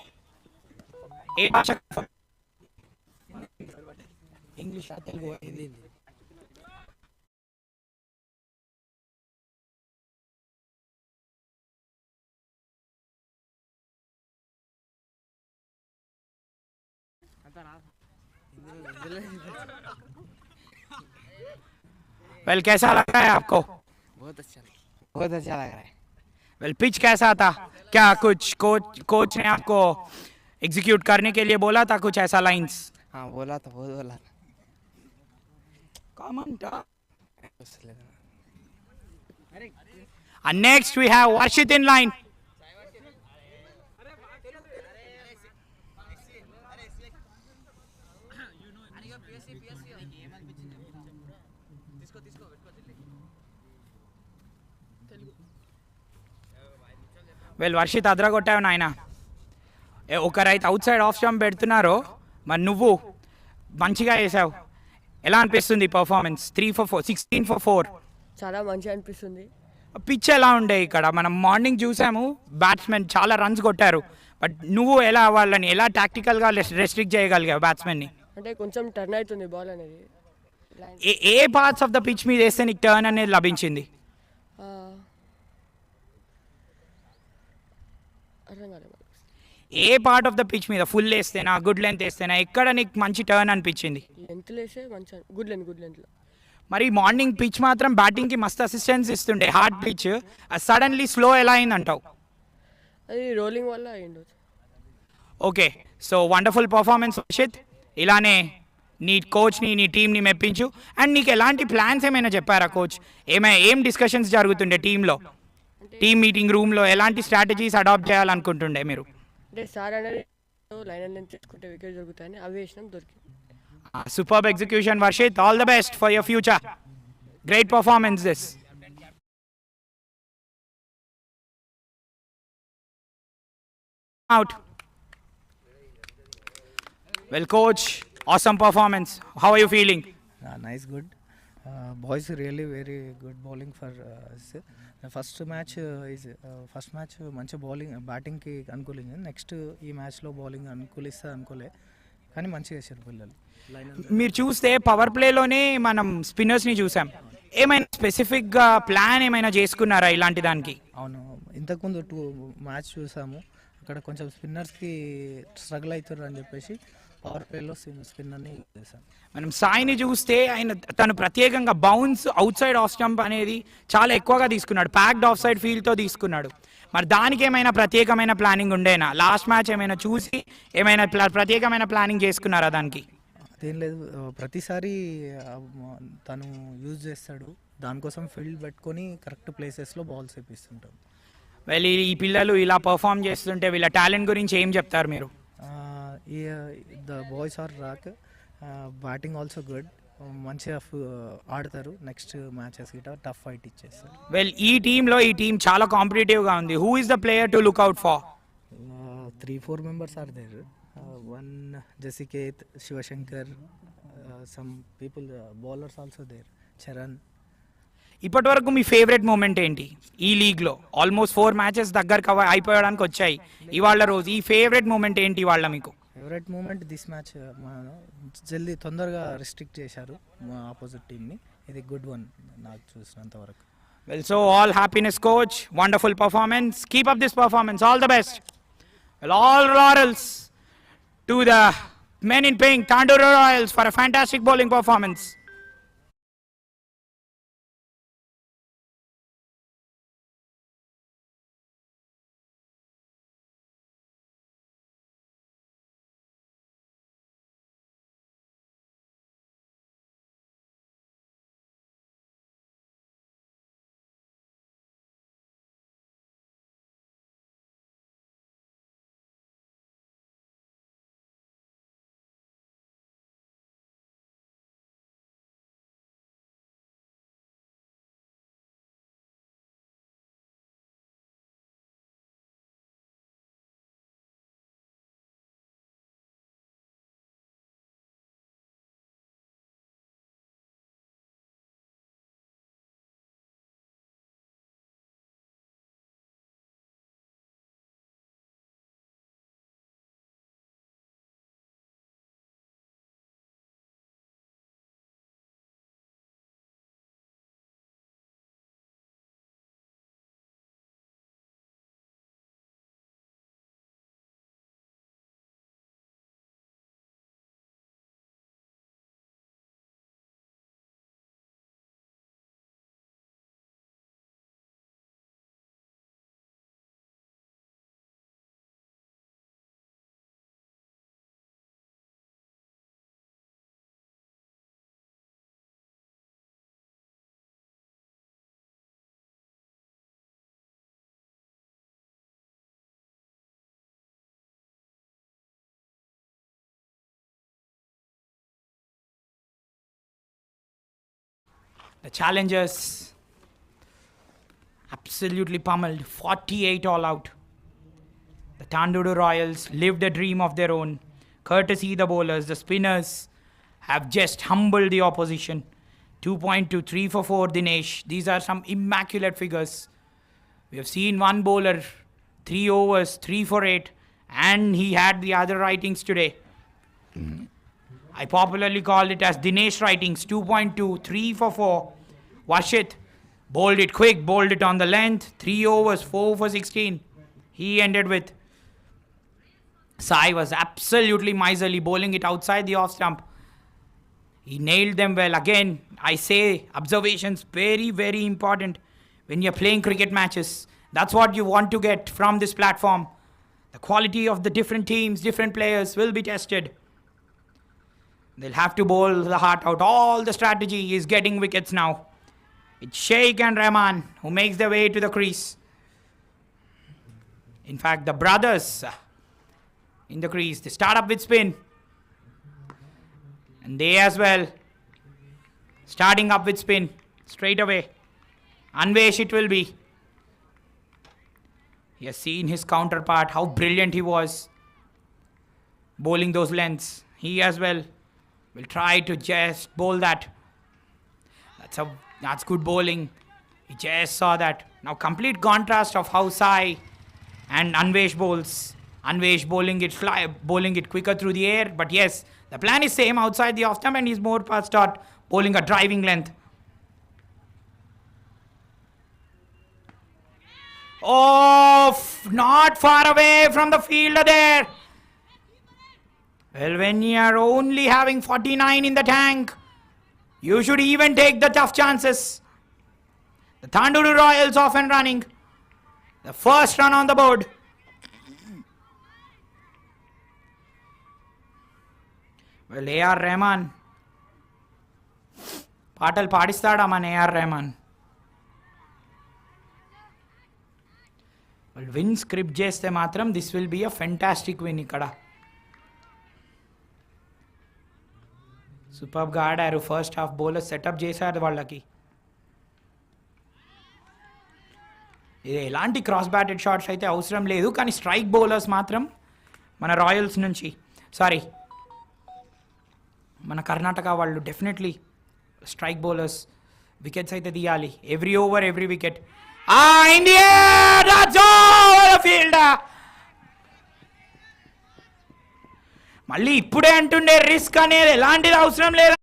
English, Telugu, Hindi. Well कैसा लग रहा है आपको? बहुत अच्छा लग रहा है। वेल पिच कैसा था? क्या कुछ कोच ने आपको एग्जीक्यूट करने के लिए बोला था कुछ ऐसा लाइंस? हाँ बोला था, बहुत बोला था। कॉमन था। And next we have Varshit in line. Well Varshit అద్ర కొట్టావు నాయన. ఒకరైతే అవుట్ సైడ్ ఆఫ్ స్టంప్ పెడుతున్నారు, మరి నువ్వు మంచిగా వేసావు. ఎలా అనిపిస్తుంది పర్ఫార్మెన్స్? 3 for 4, 16 for 4. చాలా మంచిగా అనిపిస్తుంది. పిచ్ ఎలా ఉండే? ఇక్కడ మనం మార్నింగ్ చూసాము, బ్యాట్స్మెన్ చాలా రన్స్ కొట్టారు, బట్ నువ్వు ఎలా వాళ్ళని ఎలా టాక్టికల్గా రెస్ట్రిక్ట్ చేయగలిగావు బ్యాట్స్మెన్ని? అంటే కొంచెం టర్న్ అవుతుంది బాల్ అనేది. ఏ పార్ట్స్ ఆఫ్ ద పిచ్ మీద వేస్తే నీకు టర్న్ అనేది లభించింది? అర్థం కాలేదు. ఏ పార్ట్ ఆఫ్ ద పిచ్ మీద? ఫుల్ వేస్తేనా, గుడ్ లెంత్ వేస్తేనా, ఎక్కడ నీకు మంచి టర్న్ అనిపించింది? లెంత్ వేస్తే మంచి గుడ్ లెంత్లో. మరి మార్నింగ్ పిచ్ మాత్రం బ్యాటింగ్కి మస్తు అసిస్టెన్స్ ఇస్తుండే, హార్డ్ పిచ్, సడన్లీ స్లో ఎలా అయిందంటావు? అది రోలింగ్ వల్ల అయ్యిండు. Okay, so wonderful performance Varshith. ఇలానే నీ కోచ్ని, నీ టీంని మెప్పించు. అండ్ నీకు ఎలాంటి ప్లాన్స్ ఏమైనా చెప్పారా కోచ్? ఏం డిస్కషన్స్ జరుగుతుండే టీంలో, టీమ్ మీటింగ్ రూమ్లో? ఎలాంటి స్ట్రాటజీస్ అడాప్ట్ చేయాలనుకుంటుండే మీరు? అంటే సార్ అనేది లైన్ అండ్ లెంత్ తెచ్చుకుంటే వికెట్ దొరుకుతాయని అవి వేసినాం, దొరికింది. Superb execution, Varshit. All the best for your future. Great performance this. Out. Well, coach, awesome performance. How are you feeling? Nice, good. Boys really very good bowling for us. The first match మంచి bowling బ్యాటింగ్కి అనుకూలింది. Next ఈ మ్యాచ్లో bowling అనుకూలిస్తా అనుకోలే, కానీ మంచిగా వేసారు పిల్లలు. మీరు చూస్తే పవర్ ప్లేలోనే మనం స్పిన్నర్స్ని చూసాం. ఏమైనా స్పెసిఫిక్గా ప్లాన్ ఏమైనా చేసుకున్నారా ఇలాంటి దానికి? అవును, ఇంతకుముందు 2 మ్యాచ్ చూసాము, అక్కడ కొంచెం స్పిన్నర్స్కి స్ట్రగుల్ అవుతారు అని చెప్పేసి పవర్ ప్లేలో స్పిన్నర్ని చేశాం. మనం సాయిని చూస్తే తను ప్రత్యేకంగా bounce out side off stump అనేది చాలా ఎక్కువగా తీసుకున్నాడు, ప్యాక్డ్ ఆఫ్ సైడ్ ఫీల్డ్తో తీసుకున్నాడు. మరి దానికి ఏమైనా ప్రత్యేకమైన ప్లానింగ్ ఉండేనా? లాస్ట్ మ్యాచ్ ఏమైనా చూసి ఏమైనా ప్రత్యేకమైన ప్లానింగ్ చేసుకున్నారా దానికి? అదేం లేదు, ప్రతిసారి తను యూజ్ చేస్తాడు, దానికోసం ఫీల్డ్ పెట్టుకొని కరెక్ట్ ప్లేసెస్లో బాల్స్ వేపిస్తుంటాం. వెల్ ఈ పిల్లలు ఇలా పర్ఫామ్ చేస్తుంటే వీళ్ళ టాలెంట్ గురించి ఏం చెప్తారు మీరు? The boys are rock, batting also good, మంచిగా ఆడతారు. నెక్స్ట్ మ్యాచెస్ గిట్ట టఫ్ ఫైట్ ఇచ్చేస్తారు. వెల్ ఈ టీం చాలా కాంపిటేటివ్గా ఉంది. Who is the player to look out for? 3-4 members are there. One 𝗬𝗃𝗃𝗲, 𝗵𝗺శంకర్, some people, bowlers also there, Charan. ఇప్పటి వరకు మీ ఫేవరెట్ మూమెంట్ ఏంటి ఈ లీగ్లో? ఆల్మోస్ట్ 4 మ్యాచెస్ దగ్గర అయిపోయడానికి వచ్చాయి ఇవాళ రోజు. ఈ ఫేవరెట్ మూమెంట్ ఏంటి ఇవాళ మీకు? ఫేవరెట్ మూమెంట్ దిస్ మ్యాచ్, జల్దీ తొందరగా రిస్ట్రిక్ట్ చేశారు మా ఆపోజిట్ టీమ్ని. ఇది గుడ్ వన్ నాకు చూసినంత వరకు. Well so all happiness coach, wonderful performance, keep up this performance, all the best. Well all laurels to the men in pink, Tandur Royals, for a fantastic bowling performance. The challengers absolutely pummeled, 48 all out. The TANDUR Royals lived a dream of their own. Courtesy the bowlers, the spinners have just humbled the opposition. 2.2, 3 for 4 Dinesh. These are some immaculate figures. We have seen one bowler, 3 overs, 3 for 8, and he had the other writings today. I popularly called it as Dinesh writings, 2.2, 3 for 4. Varshit bowled it quick, bowled it on the length, 3 overs, 4 for 16. He ended with. Sai was absolutely miserly, bowling it outside the off stump. He nailed them well. Again, I say observations very, very important when you're playing cricket matches. That's what you want to get from this platform. The quality of the different teams, different players will be tested. They'll have to bowl the heart out. All the strategy is getting wickets now. It's Sheikh and Rahman who makes their way to the crease. In fact, the brothers in the crease, they start up with spin. And they as well, starting up with spin, straight away. 𝗬𝗏𝗃𝗵𝗆. He has seen his counterpart, how brilliant he was bowling those lengths. He as well will try to just bowl that. That's good bowling. He just saw that. Now complete contrast of how Sai and 𝗬𝗏𝗃𝗵 bowls. 𝗬𝗏𝗃𝗵 bowling it quicker through the air. But yes, the plan is same outside the off stump, and he's more past start bowling a driving length. Not far away from the fielder there. Well, when you are only having 49 in the tank, you should even take the tough chances. The TANDUR Royals off and running. The first run on the board. Well, 𝗂𝗏𝗏 పాటలు పాడిస్తాడా మన 𝗂𝗏𝗏? Well, win script చేస్తే మాత్రం this will be a fantastic win ఇక్కడ. సూపర్గా ఆడారు. First half bowler setup చేశారు వాళ్ళకి. ఇది ఎలాంటి క్రాస్ బ్యాటెడ్ షాట్స్ అయితే అవసరం లేదు, కానీ స్ట్రైక్ బౌలర్స్ మాత్రం మన రాయల్స్ నుంచి, మన కర్ణాటక వాళ్ళు డెఫినెట్లీ స్ట్రైక్ బౌలర్స్ వికెట్స్ అయితే తీయాలి. Every over every wicket. India field మళ్ళీ ఇప్పుడే అంటుండే రిస్క్ అనేది ఎలాంటిది అవసరం లేదు.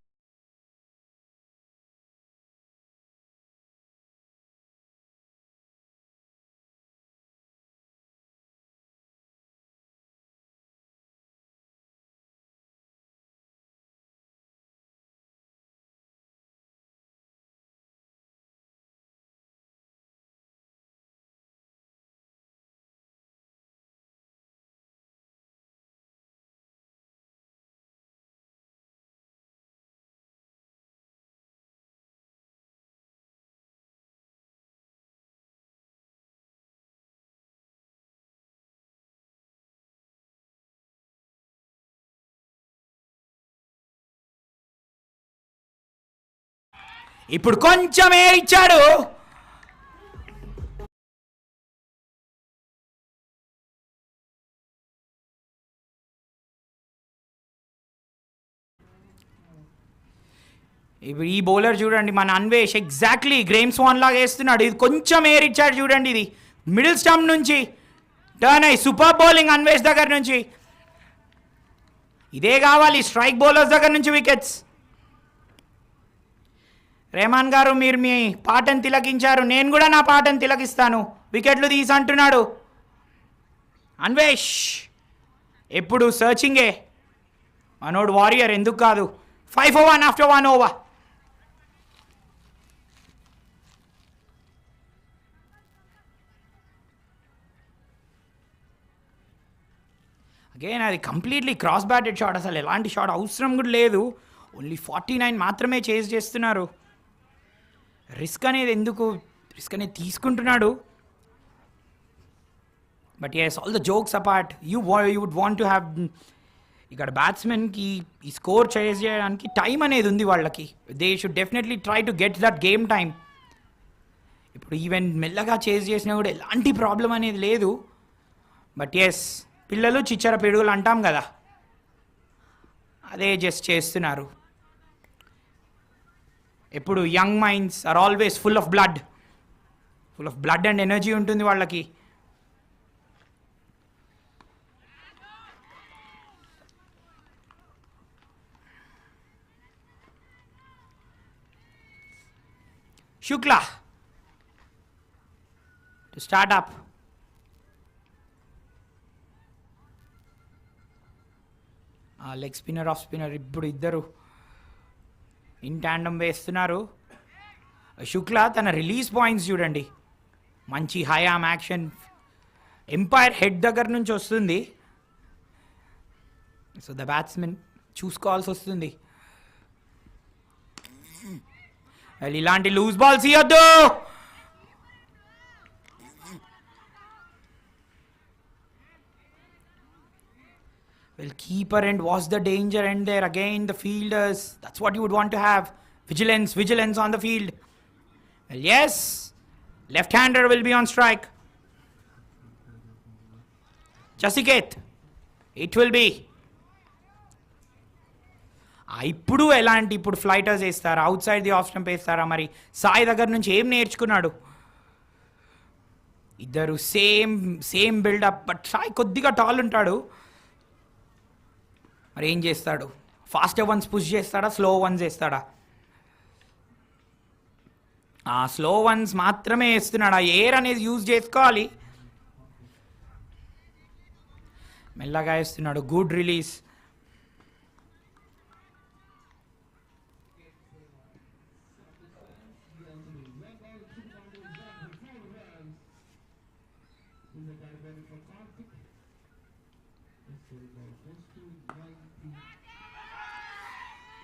ఇప్పుడు కొంచెమే ఇచ్చాడు. ఇప్పుడు ఈ బౌలర్ చూడండి, మన 𝗬𝗏𝗃𝗵 ఎగ్జాక్ట్లీ గ్రేమ్ స్వాన్ లాగా వేస్తున్నాడు. ఇది కొంచెం ఎయిర్ ఇచ్చాడు చూడండి. ఇది మిడిల్ స్టంప్ నుంచి టర్న్ అయ్యి సూపర్ బౌలింగ్ 𝗬𝗏𝗃𝗵 దగ్గర నుంచి. ఇదే కావాలి స్ట్రైక్ బౌలర్స్ దగ్గర నుంచి వికెట్స్. రెహమాన్ గారు, మీరు మీ పాటను తిలకించారు, నేను కూడా నా పాటను తిలకిస్తాను. వికెట్లు తీసి అంటున్నాడు. 𝗬𝗏𝗃𝗵 ఎప్పుడు సర్చింగే, మనోడు వారియర్, ఎందుకు కాదు. 5 for 1 after 1 over. అగైన్ అది కంప్లీట్లీ క్రాస్ బ్యాటెడ్ షాట్. అసలు ఎలాంటి షాట్ అవసరం కూడా లేదు. ఓన్లీ 49 మాత్రమే చేజ్ చేస్తున్నారు. రిస్క్ అనేది ఎందుకు, రిస్క్ అనేది తీసుకుంటున్నాడు. But yes, all the jokes apart, you would want to have ఇక్కడ బ్యాట్స్మెన్కి ఈ స్కోర్ చేజ్ చేయడానికి టైం అనేది ఉంది వాళ్ళకి. They should definitely try to get that game time. ఇప్పుడు ఈవెన్ మెల్లగా చేజ్ చేసినా కూడా ఎలాంటి ప్రాబ్లం అనేది లేదు. బట్ ఎస్, పిల్లలు చిచ్చర పిడుగులు అంటాం కదా, అదే జస్ట్ చేస్తున్నారు. ఎప్పుడు young minds are always full of blood and energy ఉంటుంది వాళ్ళకి. Shukla to start up. Leg spinner off spinner ఇప్పుడు ఇద్దరు ఇన్ ట్యాండమ్ వేస్తున్నారు. శుక్లా తన రిలీజ్ పాయింట్స్ చూడండి, మంచి high arm action, umpire head దగ్గర నుంచి వస్తుంది. సో ద బ్యాట్స్మెన్ చూసుకోవాల్సి వస్తుంది. ఇలాంటి లూజ్ బాల్స్ ఇవ్వద్దు. Well, keeper end was the danger end there. Again, the fielders, that's what you would want to have. Vigilance on the field. Well, yes, left-hander will be on strike. 𝗀𝗃𝗃𝗲𝗃, it will be. ఇప్పుడు ఎలాంటి ఇప్పుడు ఫ్లైటర్స్ వేస్తారా, out side the off stump వేస్తారా? మరి సాయి దగ్గర నుంచి ఏం నేర్చుకున్నాడు? ఇద్దరు సేమ్ బిల్డప్. బట్ సాయి కొద్దిగా టాల్ ఉంటాడు. మరి ఏం చేస్తాడు? ఫాస్ట్ వన్స్ పుష్ చేస్తాడా, స్లో వన్స్ వేస్తాడా? స్లో వన్స్ మాత్రమే వేస్తున్నాడు. ఆ ఎయిర్ అనేది యూజ్ చేసుకోవాలి. మెల్లగా వేస్తున్నాడు. Good release.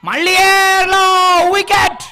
మళ్ళీ ఎయిర్లో వికెట్.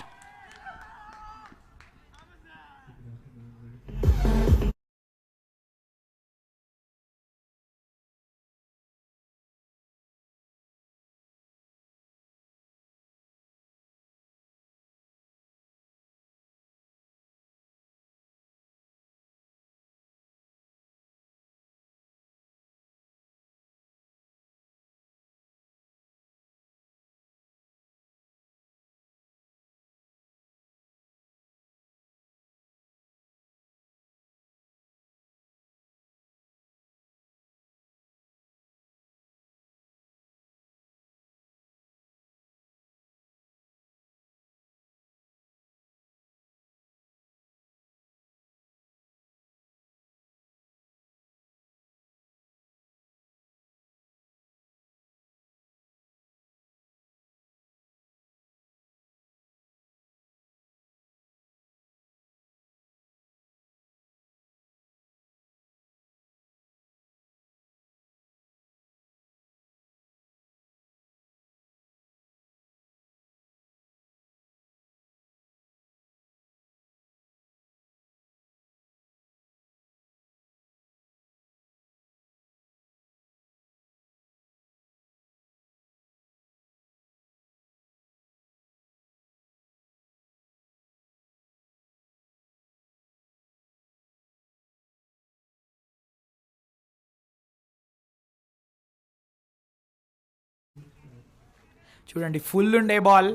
చూడండి, ఫుల్ ఉండే బాల్,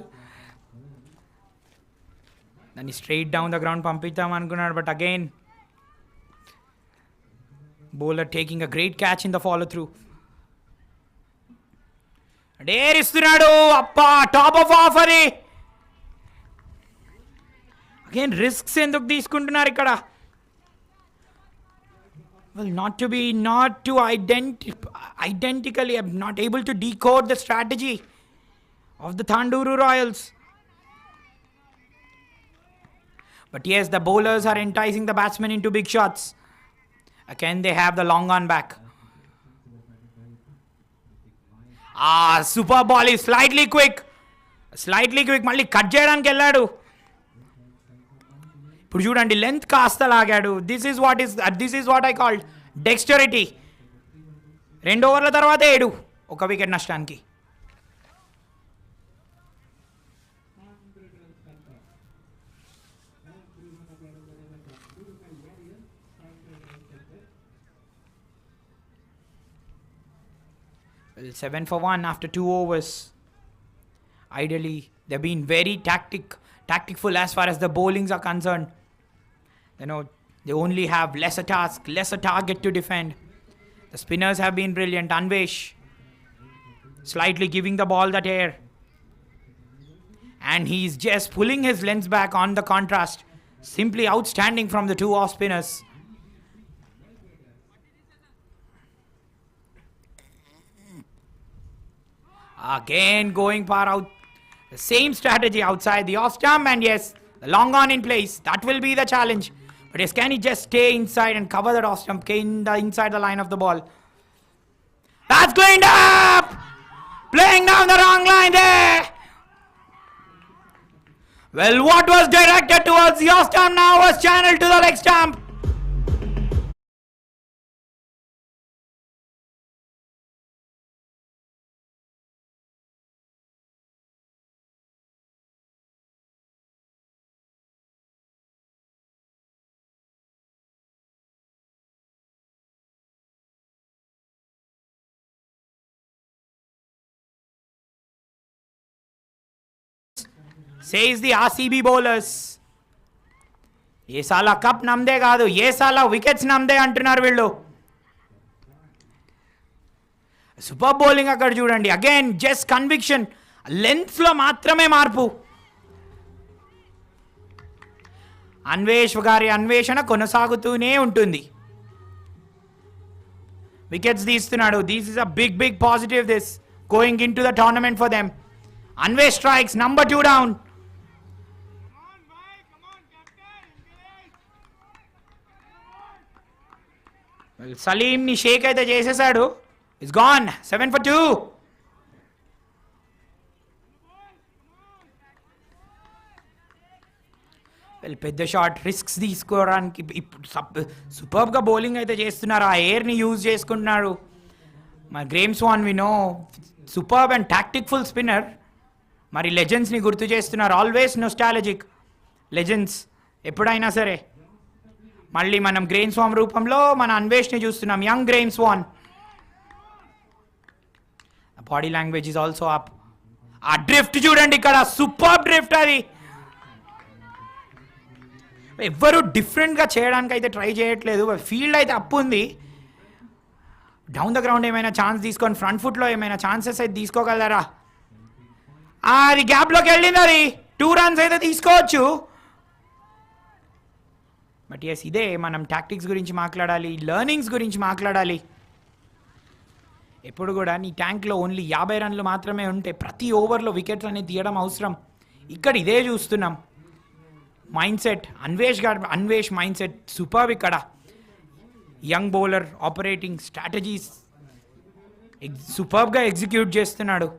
దాన్ని స్ట్రైట్ డౌన్ ద గ్రౌండ్ పంపిద్దాం అనుకున్నాడు. But again bowler taking a great catch in the follow through. Dare ఇస్తున్నాడు. అప్పా, టాప్ ఆఫ్ ఆఫ్ అది. అగైన్ రిస్క్స్ ఎందుకు తీసుకుంటున్నారు ఇక్కడ? Well, not to identically, I'm not able to decode the strategy of the Tanduru Royals. But yes, the bowlers are enticing the batsmen into big shots. Again, they have the long on back. Super ball is slightly quick. మళ్ళీ cut చేయడానికి వెళ్ళాడు. ఇప్పుడు చూడండి, length కాస్త లాగాడు. This is what I called dexterity. 2 ఓవర్ల తర్వాత 7. ఒక వికెట్ నష్టానికి. Well, 7 for 1 after 2 overs. Ideally, they've been very tactful as far as the bowlings are concerned. They only have lesser task, lesser target to defend. The spinners have been brilliant. 𝗏𝗏 slightly giving the ball that air. And he's just pulling his lens back on the contrast. Simply outstanding from the two off spinners. Again going far out. The same strategy outside the off stump, and yes, the long on in place. That will be the challenge. But yes, can he just stay inside and cover that off stump inside the line of the ball? That's going up! Playing down the wrong line there. Well, what was directed towards the off stump now was channeled to the leg stump. Says the RCB bowlers. ఏ సాలా cup నమ్దే కాదు, ఏ సాలా wickets నమ్దే అంటున్నారు వీళ్ళు. Super bowling అక్కడ చూడండి. Again just conviction, లెంత్లో మాత్రమే మార్పు. 𝗬్వేష్ గారి అన్వేషణ కొనసాగుతూనే ఉంటుంది. వికెట్స్ తీస్తున్నాడు. This is a big positive this going in to the tournament for them. 𝗬్వేష్ స్ట్రైక్స్, నంబర్ 2 డౌన్. సలీంని షేక్ అయితే చేసేసాడు. It's gone. 7 for 2. పెద్ద షాట్ రిస్క్స్ తీసుకోవడానికి సూపర్గా బౌలింగ్ అయితే చేస్తున్నారు. ఆ ఎయిర్ని యూజ్ చేసుకుంటున్నారు. మరి 𝗃𝗏𝗏 we know superb and tacticful spinner. మరి లెజెండ్స్ని గుర్తు చేస్తున్నారు. Always nostalgic legends. ఎప్పుడైనా సరే మళ్ళీ మనం 𝗃𝗏𝗏 రూపంలో మన 𝗬్వేష్ని చూస్తున్నాం. Young 𝗃𝗏𝗏. Body language is also up. ఆ డ్రిఫ్ట్ చూడండి ఇక్కడ, సూపర్ డ్రిఫ్ట్. అది ఎవ్వరూ డిఫరెంట్గా చేయడానికి అయితే ట్రై చేయట్లేదు. ఫీల్డ్ అయితే అప్పు ఉంది. డౌన్ ద గ్రౌండ్ ఏమైనా ఛాన్స్ తీసుకొని ఫ్రంట్ ఫుట్లో ఏమైనా ఛాన్సెస్ అయితే తీసుకోగలరా? అది గ్యాప్లోకి వెళ్ళింది. అది 2 runs అయితే తీసుకోవచ్చు. బట్ ఎస్, ఇదే మనం టాక్టిక్స్ గురించి మాట్లాడాలి, లెర్నింగ్స్ గురించి మాట్లాడాలి. ఎప్పుడు కూడా నీ ట్యాంక్లో ఓన్లీ 50 runs మాత్రమే ఉంటే ప్రతి ఓవర్లో వికెట్స్ అనేది తీయడం అవసరం. ఇక్కడ ఇదే చూస్తున్నాం. మైండ్ సెట్ 𝗬్వేష్ మైండ్ సెట్ సూపర్బ్. ఇక్కడ యంగ్ బౌలర్ ఆపరేటింగ్ స్ట్రాటజీస్ సూపర్బ్గా ఎగ్జిక్యూట్ చేస్తున్నాడు.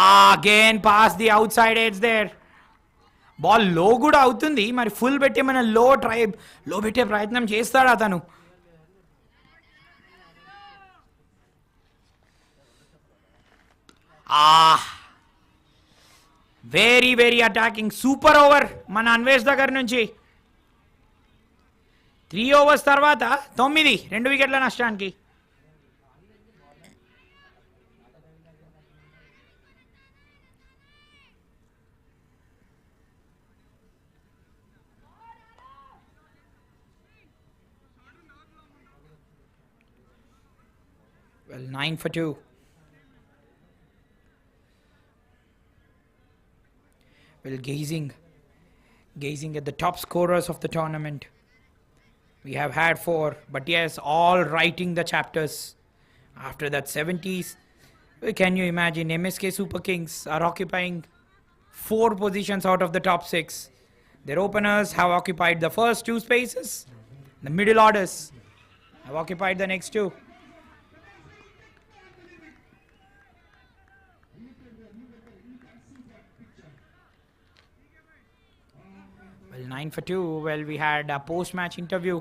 Again pass the outside edge there. Ball లో కూడా అవుతుంది. మరి ఫుల్ పెట్టి మన లో పెట్టే ప్రయత్నం చేస్తాడు అతను. వెరీ అటాకింగ్ సూపర్ ఓవర్ మన 𝗬్వేష్ దగ్గర నుంచి. 3 overs తర్వాత 9, 2 వికెట్ల నష్టానికి. Well, 9 for 2. Well, gazing at the top scorers of the tournament. We have had 4, but yes, all writing the chapters. After that 70s, can you imagine MSK Super Kings are occupying 4 positions out of the top 6. Their openers have occupied the first 2 spaces. The middle orders have occupied the next 2. Well, 9 for 2. Well, we had a post-match interview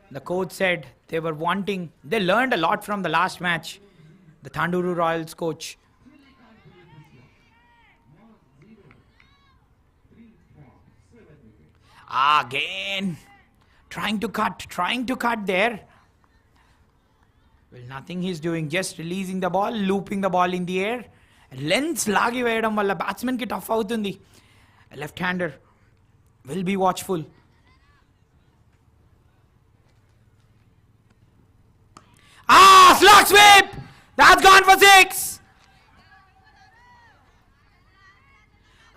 The coach said they were wanting, they learned a lot from the last match. The Tanduru Royals coach. Again, trying to cut there. Well, nothing he's doing, just releasing the ball, looping the ball in the air. Lens lagi veyadam valla batsman ki tough avutundi. A left-hander will be watchful. Slog sweep! That's gone for 6.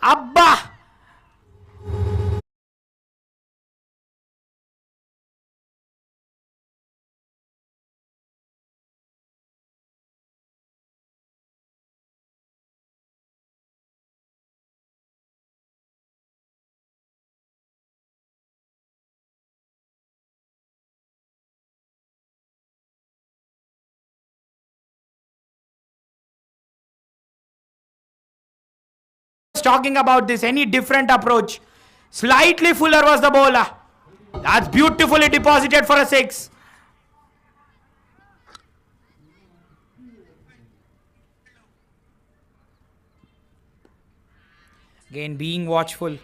Abba! Talking about this, any different approach. Slightly fuller was the bowler. That's beautifully deposited for a 6. Again, being watchful.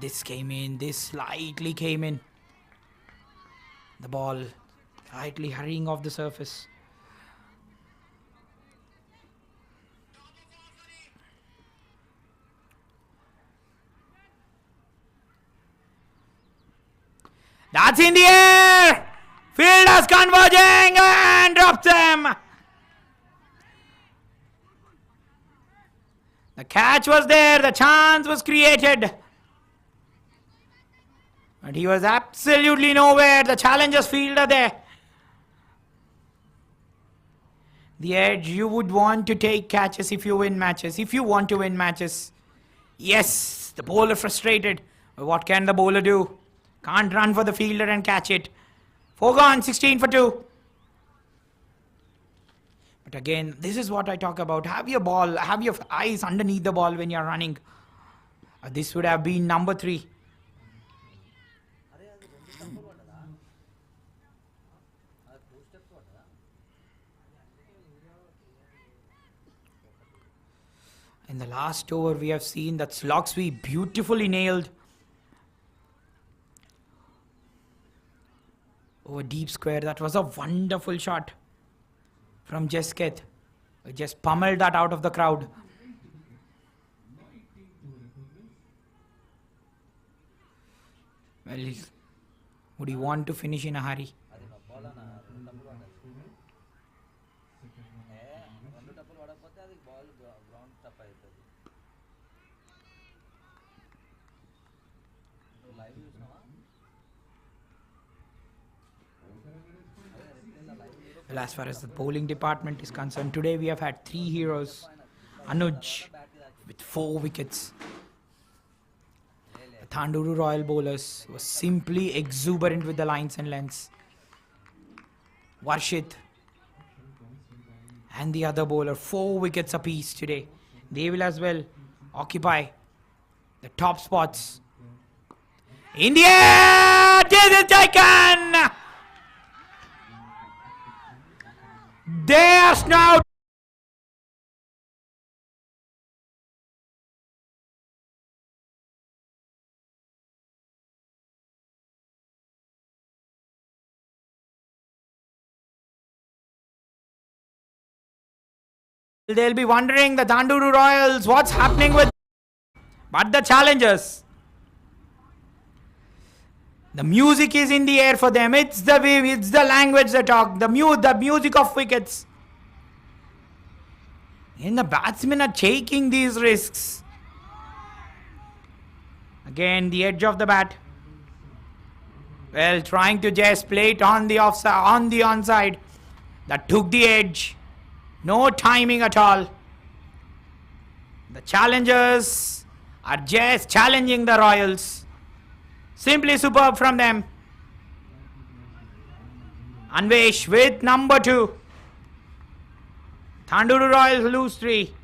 This came in. This slightly came in. The ball slightly hurrying off the surface. That's in the air! Fielders converging and drops them! The catch was there, the chance was created. But he was absolutely nowhere. The challenger's fielder there. The edge, you would want to take catches if you win matches. If you want to win matches. Yes, the bowler frustrated. But what can the bowler do? Can't run for the fielder and catch it. 4 gone, 16 for 2. But again, this is what I talk about. Have your ball, have your eyes underneath the ball when you're running. This would have been number 3. In the last over, we have seen that slog sweep beautifully nailed over deep square. That was a wonderful shot from 𝗃𝗃𝗃. Just pummeled that out of the crowd. Well, would he want to finish in a hurry? Well, as far as the bowling department is concerned, today we have had 3 heroes. Anuj with 4 wickets. The Tanduru Royal bowlers was simply exuberant with the lines and lengths. Varshit and the other bowler, 4 wickets apiece today. They will as well occupy the top spots. In the air! This is taken! There's now they'll be wondering, the Tanduru Royals, what's happening with. But the challengers, the music is in the air for them. It's the way, it's the language they talk. The music of wickets. And the batsmen are taking these risks. Again, the edge of the bat. Well, trying to just play it on the offside, on the onside. That took the edge. No timing at all. The challengers are just challenging the Royals. Simply superb from them. 𝗫𝗏 with number 2. TANDUR Royals lose 3.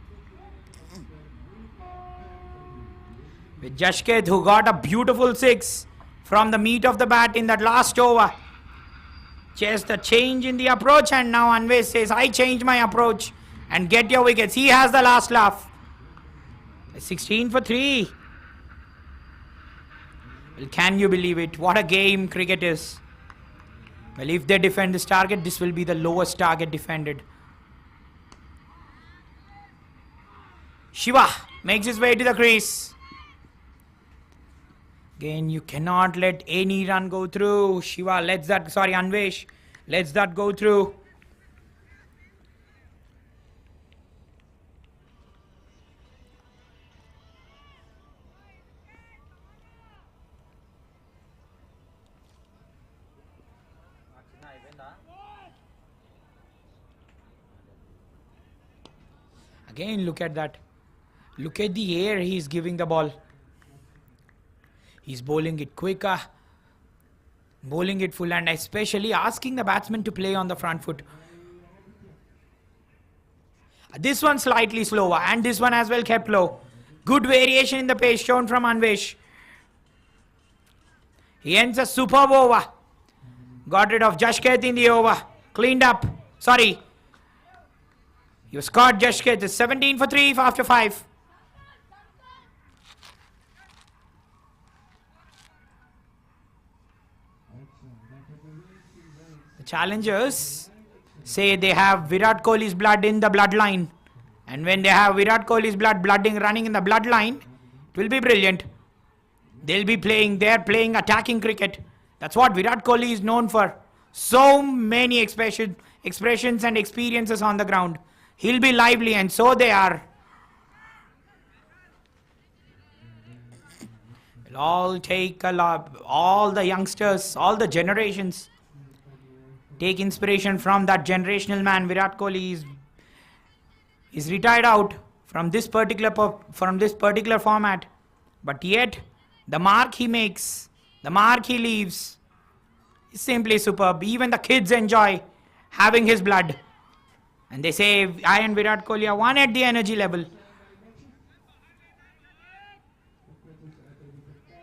With 𝗪𝗃𝗃 who got a beautiful 6 from the meat of the bat in that last over. Just a change in the approach, and now 𝗫𝗏 says, I change my approach and get your wickets. He has the last laugh. 16 for 3. Well, can you believe it? What a game cricket is. Well, if they defend this target, this will be the lowest target defended. Shiva makes his way to the crease. Again, you cannot let any run go through. Shiva lets that, 𝗫𝗏 lets that go through. Again, look at that. Look at the air he is giving the ball. He's bowling it quicker, bowling it full, and especially asking the batsman to play on the front foot. This one slightly slower, and this one as well kept low. Good variation in the pace shown from 𝗫𝗏. He ends a superb over. Got rid of 𝗪𝗃𝗃 in the over. Cleaned up. Sorry. You scored 𝗪𝗃𝗃. It's 17 for 3 after 5. The challengers say they have Virat Kohli's blood in the bloodline. And when they have Virat Kohli's blood running in the bloodline, it will be brilliant. They're playing attacking cricket. That's what Virat Kohli is known for. So many expressions and experiences on the ground. He'll be lively, and so they are. We'll all take a lot, all the youngsters, all the generations, take inspiration from that generational man. Virat Kohli is retired out from this particular format, but yet the mark he makes, the mark he leaves, is simply superb. Even the kids enjoy having his blood. And they say, I and Virat Kohli are one at the energy level.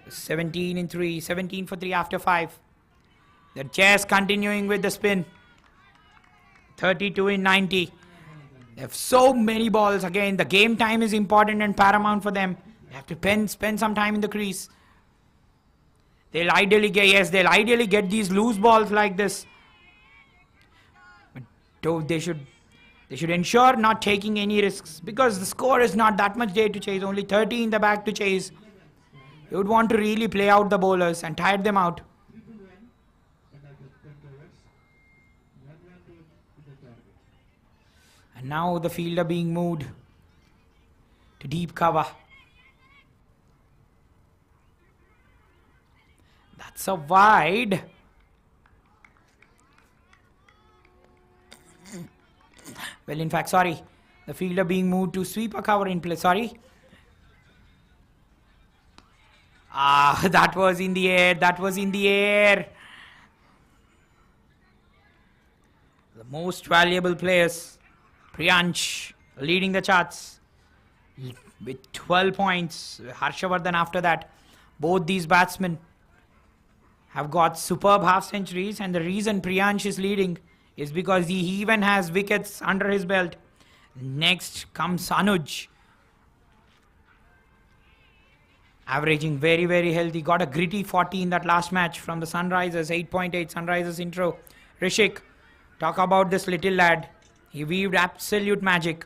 17 for 3 after 5. They're just continuing with the spin. 32 in 90. They have so many balls. Again, the game time is important and paramount for them. They have to spend some time in the crease. They'll ideally get these loose balls like this. But they should ensure not taking any risks, because the score is not that much there to chase. Only 30 in the back to chase. You would want to really play out the bowlers and tire them out. And now the fielder being moved to deep cover. That's a wide. Well, in fact, sorry. The fielder being moved to sweep a cover in place. Sorry. That was in the air. That was in the air. The most valuable players. Priyansh leading the charts with 12 points. Harshavardhan after that. Both these batsmen have got superb half centuries, and the reason Priyansh is leading is because he even has wickets under his belt. Next comes Anuj, averaging very, very healthy. Got a gritty 40 in that last match from the Sunrisers. 8.8 Sunrisers intro. Rishik, talk about this little lad. He weaved absolute magic.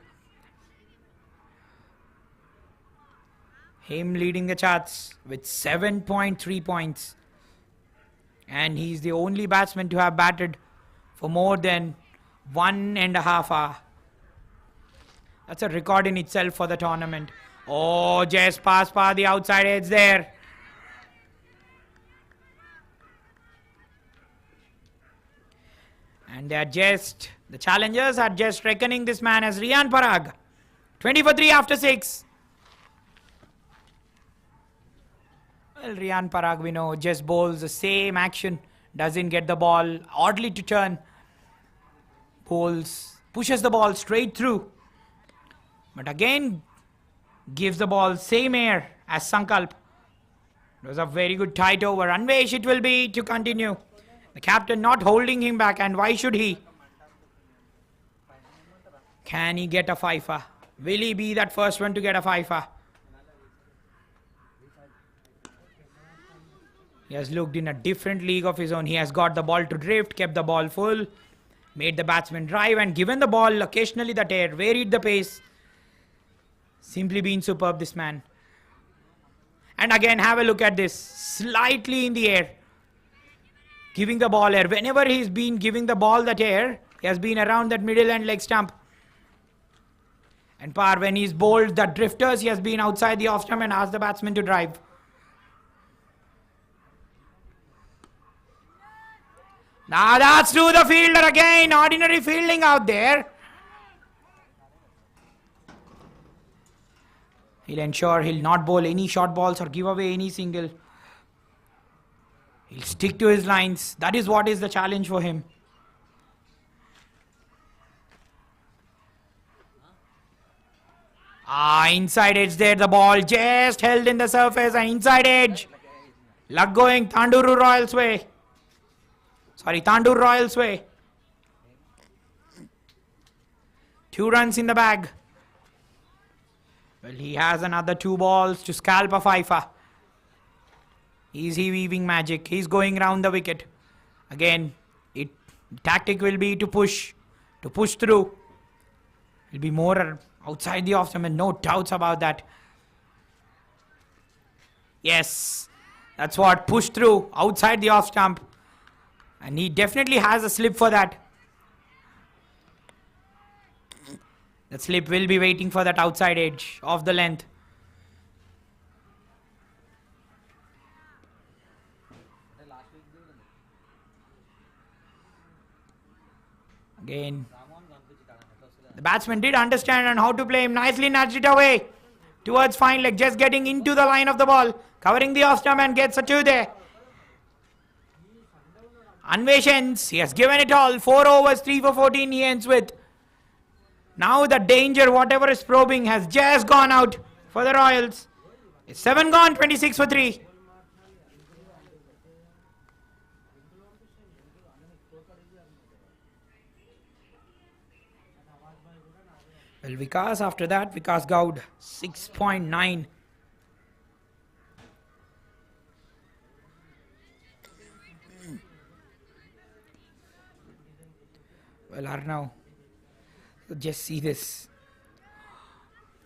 Him leading the charts with 7.3 points. And he's the only batsman to have batted for more than 1.5 hours. That's a record in itself for the tournament. Oh, just past the outside edge there. And the challengers are just reckoning this man as Riyan Parag. 20 for 3 after 6. Well, 𝗬𝗏𝗏 just bowls the same action. Doesn't get the ball oddly to turn. Bowls, pushes the ball straight through. But again, gives the ball same air as Sankalp. It was a very good tight over. 𝗍𝗏𝗃𝗃 it will be to continue. The captain not holding him back, and why should he? Can he get a 𝗙𝗧? Will he be that first one to get a 𝗙𝗧? He has looked in a different league of his own. He has got the ball to drift, kept the ball full, made the batsman drive, and given the ball occasionally that air, varied the pace. Simply been superb, this man. And again, have a look at this. Slightly in the air. Giving the ball air. Whenever he's been giving the ball that air, he has been around that middle and leg stump. And Par, when he's bowled the drifters, he has been outside the off stump and asked the batsman to drive. Now that's to the fielder again. Ordinary fielding out there. He'll ensure he'll not bowl any short balls or give away any single. He'll stick to his lines. That is what is the challenge for him. Inside edge there. The ball just held in the surface and inside edge. Luck going Tandur Royals way. Sorry, Tandur Royals way. 2 runs in the bag. Well, he has another 2 balls to scalp a 𝗙𝗧. Is he weaving magic? He's going round the wicket. Again, tactic will be to push through. It'll be more outside the off stump, and no doubts about that. Yes, that's what, push through outside the off stump. And he definitely has a slip for that. That slip will be waiting for that outside edge of the length. Again, the batsman did understand on how to play him. Nicely nudged it away towards fine leg, just getting into the line of the ball, covering the off stump and gets a 2 there. 𝗏𝗏𝗃𝗃 ends. He has given it all. 4 overs, 3 for 14 he ends with. Now the danger, whatever is probing, has just gone out for the Royals. It's 7 gone, 26 for 3. Well, Vikas after that, 𝗵𝗵𝗃𝗃, 6.9. Well, Arnav, just see this.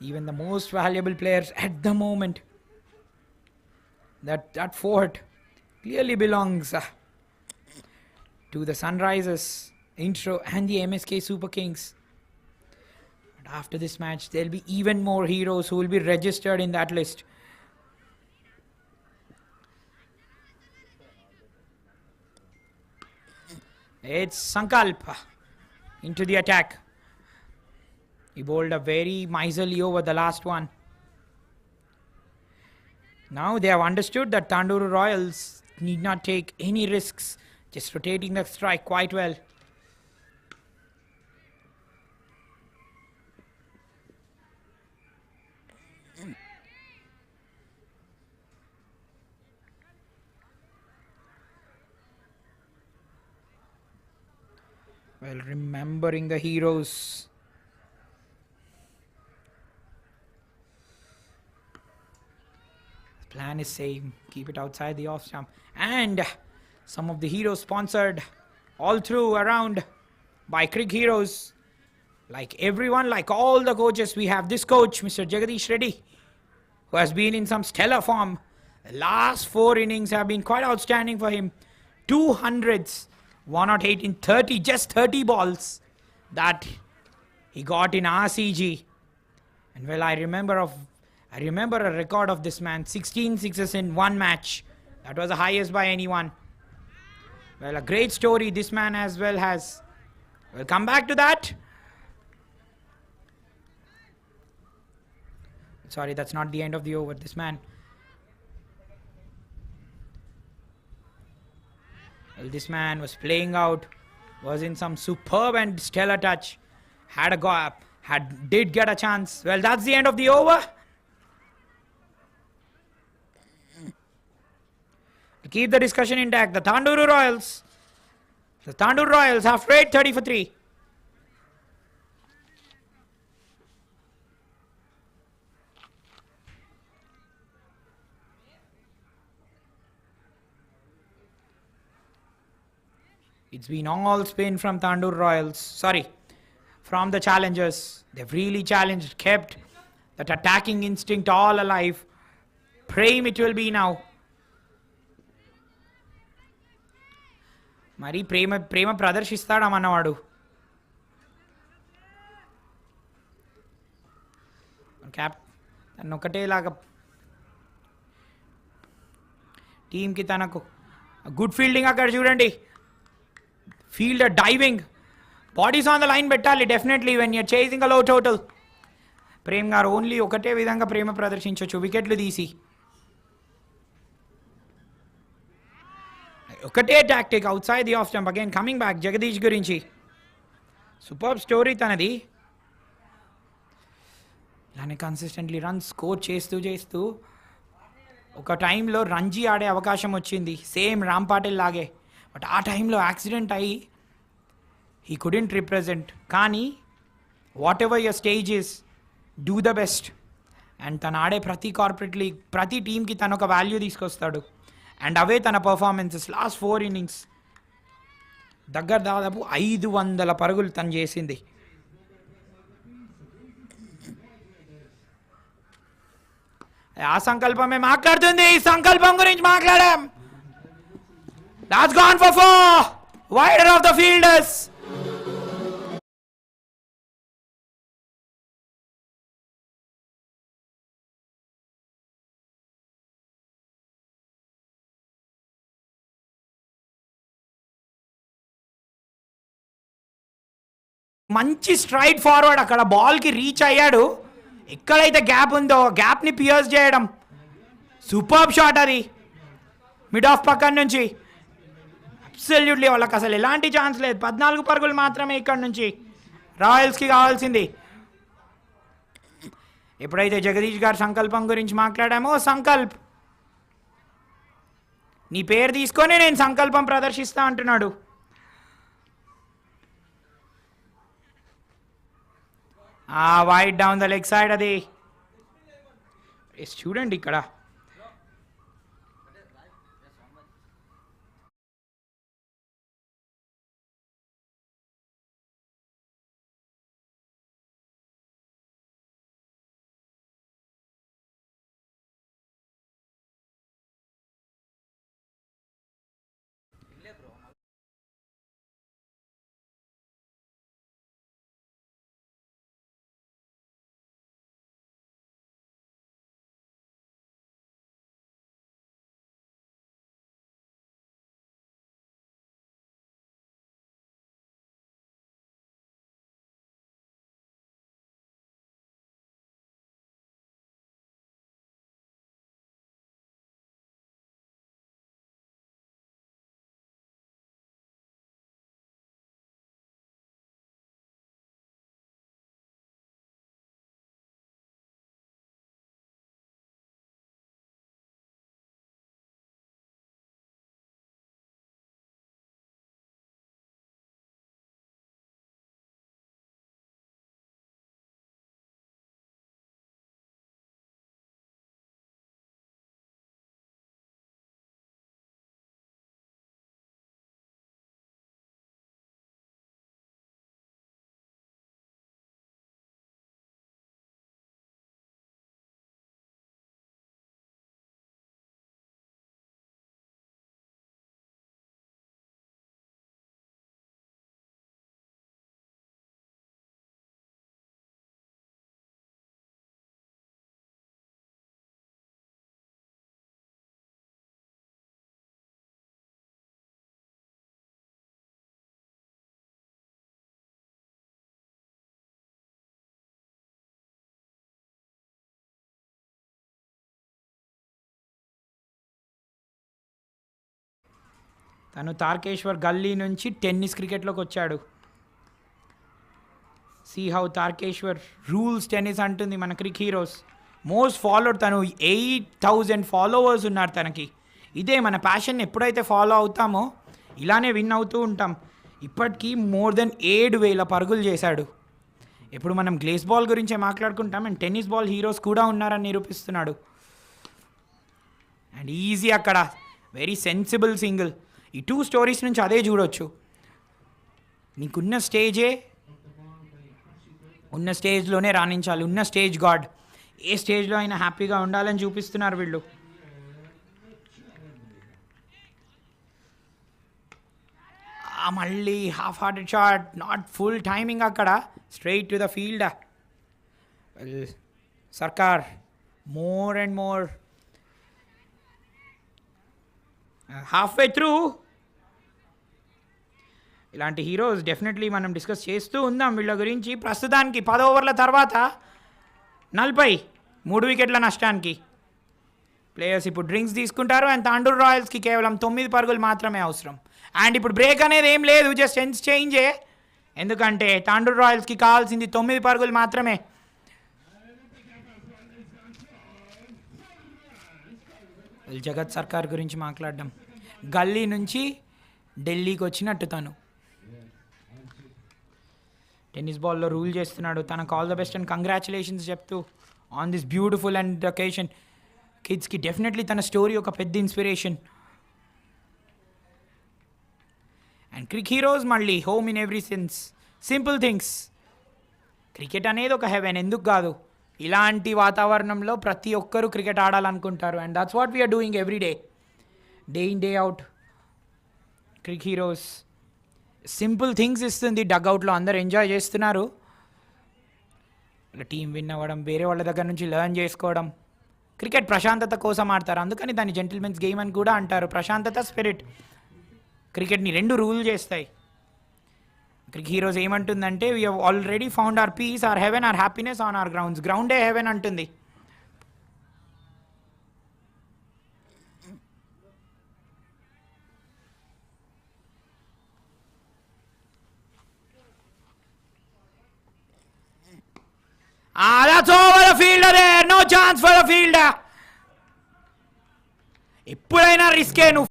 Even the most valuable players at the moment, that fort clearly belongs to the Sunrisers, Intro and the MSK Super Kings. But after this match, there'll be even more heroes who will be registered in that list. It's Sankalp into the attack. He bowled a very miserly over, the last one. Now they have understood that Tandur Royals need not take any risks, just rotating the strike quite well. Well, remembering the heroes. The plan is same. Keep it outside the off stump. And some of the heroes sponsored all through around by Cricket Heroes. Like everyone, like all the coaches, we have this coach, Mr. Jagadish Reddy, who has been in some stellar form. The last 4 innings have been quite outstanding for him. 200s. 108 in 30, just 30 balls that he got in RCG. And well, I remember a record of this man, 16 sixes in 1 match. That was the highest by anyone. Well, a great story this man as well has. We'll come back to that. Sorry, that's not the end of the over. This man Well, this man was playing out, was in some superb and stellar touch. Had a gap, did get a chance. Well, that's the end of the over. To keep the discussion intact, the Tandur Royals. The Tandur Royals after 8, 30 for 3. It's been all spin from Tandur Royals. Sorry, from the challengers. They've really challenged, kept that attacking instinct all alive. Prime it will be now. మరి ప్రేమ ప్రదర్శిస్తాడా మనవాడు? Cap తను ఒకటేలాగా టీంకి తనకు good fielding అక్కడ చూడండి. Fielder diving, bodies on the line పెట్టాలి definitely when you're chasing అ లో total. Prem గారు ఓన్లీ ఒకటే విధంగా ప్రేమ ప్రదర్శించవచ్చు, వికెట్లు తీసి. ఒకటే tactic out side the off stump. Again coming back Jagadish గురించి సూపర్ స్టోరీ తనది. ఇలానే కన్సిస్టెంట్లీ రన్ స్కోర్ చేస్తూ ఒక టైంలో రంజీ ఆడే అవకాశం వచ్చింది, సేమ్ రామ్ పాటిల్ లాగే. బట్ ఆ టైంలో యాక్సిడెంట్ అయ్యి హీ కుడెంట్ రిప్రజెంట్. కానీ what ever your stage is, do the best. And తను ఆడే ప్రతి కార్పొరేట్ లీగ్, ప్రతి టీంకి తను ఒక వాల్యూ తీసుకొస్తాడు. అండ్ అవే తన పర్ఫార్మెన్సెస్. లాస్ట్ 4 innings దగ్గర దాదాపు 500 పరుగులు తను చేసింది. ఆ సంకల్పమే మాట్లాడుతుంది. ఈ సంకల్పం గురించి మాట్లాడాం. That's gone for 4. Wider of the fielders. మంచి స్ట్రైట్ ఫార్వర్డ్, అక్కడ బాల్కి రీచ్ అయ్యాడు. ఎక్కడైతే గ్యాప్ ఉందో గ్యాప్ని పియర్స్ చేయడం. సూపర్బ్ షాట్ అది మిడ్ ఆఫ్ పక్కన నుంచి. అబ్సల్యూట్లీ వాళ్ళకి అసలు ఎలాంటి ఛాన్స్ లేదు. 14 పరుగులు మాత్రమే ఇక్కడ నుంచి రాయల్స్కి కావాల్సింది. ఎప్పుడైతే జగదీష్ గారు సంకల్పం గురించి మాట్లాడామో, సంకల్ప్ నీ పేరు తీసుకొని నేను సంకల్పం ప్రదర్శిస్తా అంటున్నాడు. Wide down the leg side అది. చూడండి ఇక్కడ తను తార్కేశ్వర్ గల్లీ నుంచి టెన్నిస్ క్రికెట్లోకి వచ్చాడు. సీ హౌ తార్కేశ్వర్ రూల్స్ టెన్నిస్ అంటుంది మన క్రిక్ హీరోస్. మోస్ట్ ఫాలోడ్, తను 8,000 ఫాలోవర్స్ ఉన్నారు తనకి. ఇదే మన ప్యాషన్. ఎప్పుడైతే ఫాలో అవుతామో ఇలానే విన్ అవుతూ ఉంటాం. ఇప్పటికీ మోర్ దెన్ 7,000 పరుగులు చేశాడు. ఇప్పుడు మనం గ్లేస్ బాల్ గురించే మాట్లాడుకుంటాం అండ్ టెన్నిస్ బాల్ హీరోస్ కూడా ఉన్నారని నిరూపిస్తున్నాడు. అండ్ ఈజీ అక్కడ వెరీ సెన్సిబుల్ సింగిల్. ఈ 2 స్టోరీస్ నుంచి అదే చూడొచ్చు. నీకున్న స్టేజే ఉన్న స్టేజ్లోనే రాణించాలి. ఉన్న స్టేజ్ గాడ్. ఏ స్టేజ్లో అయినా హ్యాపీగా ఉండాలని చూపిస్తున్నారు వీళ్ళు. మళ్ళీ half hearted shot, not full timing అక్కడ, స్ట్రైట్ టు ద ఫీల్డ్. సర్కార్ more and more half way through. ఇలాంటి హీరోస్ డెఫినెట్లీ మనం డిస్కస్ చేస్తూ ఉందాం వీళ్ళ గురించి. ప్రస్తుతానికి 10 ఓవర్ల తర్వాత 40, 3 వికెట్ల నష్టానికి ప్లేయర్స్ ఇప్పుడు డ్రింక్స్ తీసుకుంటారు. అండ్ తాండూర్ రాయల్స్కి కేవలం 9 పరుగులు మాత్రమే అవసరం. అండ్ ఇప్పుడు బ్రేక్ అనేది ఏం లేదు, జస్ట్ ఎన్స్ చేంజే. ఎందుకంటే తాండూర్ రాయల్స్కి కావాల్సింది 9 పరుగులు మాత్రమే. జగత్ సర్కార్ గురించి మాట్లాడడం. గల్లీ నుంచి ఢిల్లీకి వచ్చినట్టు తను టెన్నిస్ బాల్లో రూల్ చేస్తున్నాడు. తనకు all the best and congratulations చెప్తూ on this beautiful and occasion. కిడ్స్కి డెఫినెట్లీ తన స్టోరీ ఒక పెద్ద ఇన్స్పిరేషన్. అండ్ క్రిక్ హీరోస్ మళ్ళీ home in every sense. Simple things. Cricket అనేది ఒక హెవెన్, ఎందుకు కాదు. ఇలాంటి వాతావరణంలో ప్రతి ఒక్కరూ క్రికెట్ ఆడాలనుకుంటారు. And that's what we're doing every day, day in day out. CricHeroes simple things ఇస్తుంది. డగ్అవుట్లో అందరు ఎంజాయ్ చేస్తున్నారు. టీం విన్ అవ్వడం, వేరే వాళ్ళ దగ్గర నుంచి లెర్న్ చేసుకోవడం. క్రికెట్ ప్రశాంతత కోసం ఆడతారు, అందుకని దాన్ని జెంటిల్మెన్స్ గేమ్ అని కూడా అంటారు. ప్రశాంతత, స్పిరిట్ క్రికెట్ని 2 రూల్ చేస్తాయి. క్రికెట్ హీరోస్ ఏమంటుందంటే, we have already found our peace, our heaven, our happiness on our grounds. గ్రౌండే హెవెన్ అంటుంది. That's over the fielder there. No chance for the fielder. ఎప్పుడైనా రిస్కే. నువ్వు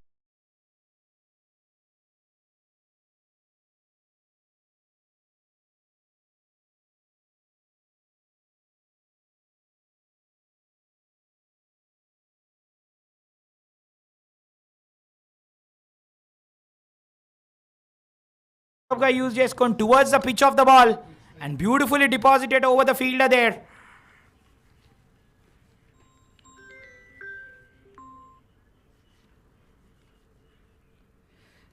యూజ్ చేసుకొని towards the pitch off the ball and beautifully deposited over the fielder there.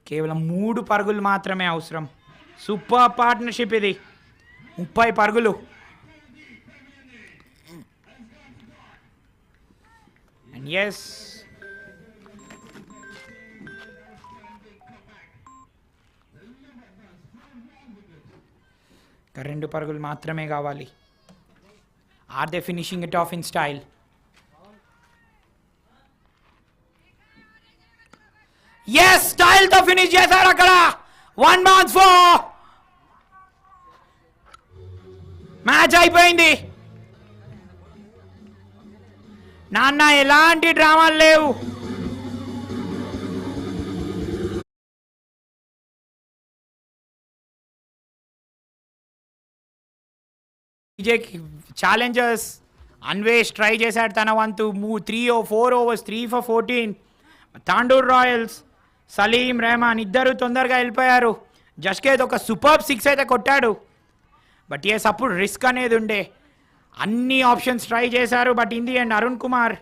కేవలం 3 పరుగులు మాత్రమే అవసరం. Super partnership ఇది. 30 పరుగులు. అండ్ ఎస్, ఇంకా 2 పరుగులు మాత్రమే కావాలి. Are they finishing it off in style? Yes, స్టైల్తో ఫినిష్ చేశారు అక్కడ. 1 bounce 4. మ్యాచ్ అయిపోయింది. నాన్న ఎలాంటి డ్రామాలు లేవు. ఛాలెంజర్స్ అన్వేష్ ట్రై చేశాడు తన వంతు. 4 overs 3 for 14. Tandur Royals Salim, Rehman ఇద్దరు తొందరగా వెళ్ళిపోయారు. జస్కేద్ ఒక సూపర్ 6 అయితే కొట్టాడు. బట్ ఎస్, అప్పుడు రిస్క్ అనేది ఉండే. అన్ని ఆప్షన్స్ ట్రై చేశారు. But in the end Arun Kumar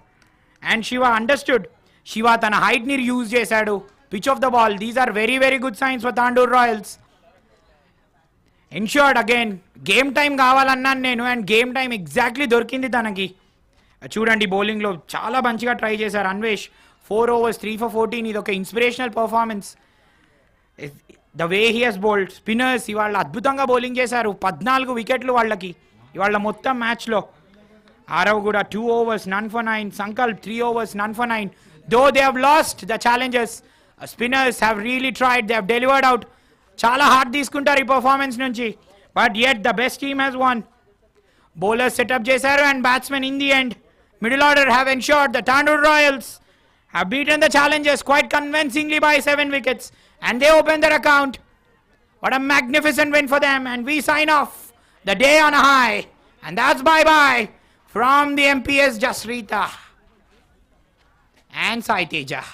and Shiva understood. Shiva తన హైట్ని యూజ్ చేశాడు. Pitch off the ball. These are very very good signs for Tandur Royals. Ensured again. Game time కావాలన్నాను నేను, అండ్ గేమ్ టైం ఎగ్జాక్ట్లీ దొరికింది తనకి. చూడండి, బౌలింగ్లో చాలా మంచిగా ట్రై చేశారు అన్వేష్. 4 overs 3 for 14. ఇది ఒక inspirational performance. The way he has bowled. Spinners ఇవాళ అద్భుతంగా బౌలింగ్ చేశారు. 14 వికెట్లు వాళ్ళకి ఇవాళ మొత్తం మ్యాచ్లో. ఆరవ్ కూడా 2 overs none for 9. Sankalp 3 overs none for 9. Though they have lost the Challengers. Spinners have really tried. They have delivered out. Chala hard తీసుకుంటారు ఈ performance నుంచి. But yet the best team has won. Bowlers setup చేశారు and batsmen in the end. Middle order have ensured the Tandur Royals have beaten the challengers quite convincingly by 7 wickets. And they open their account. What a magnificent win for them. And we sign off the day on a high. And that's bye-bye from the MPS Jasrita and Sai Teja.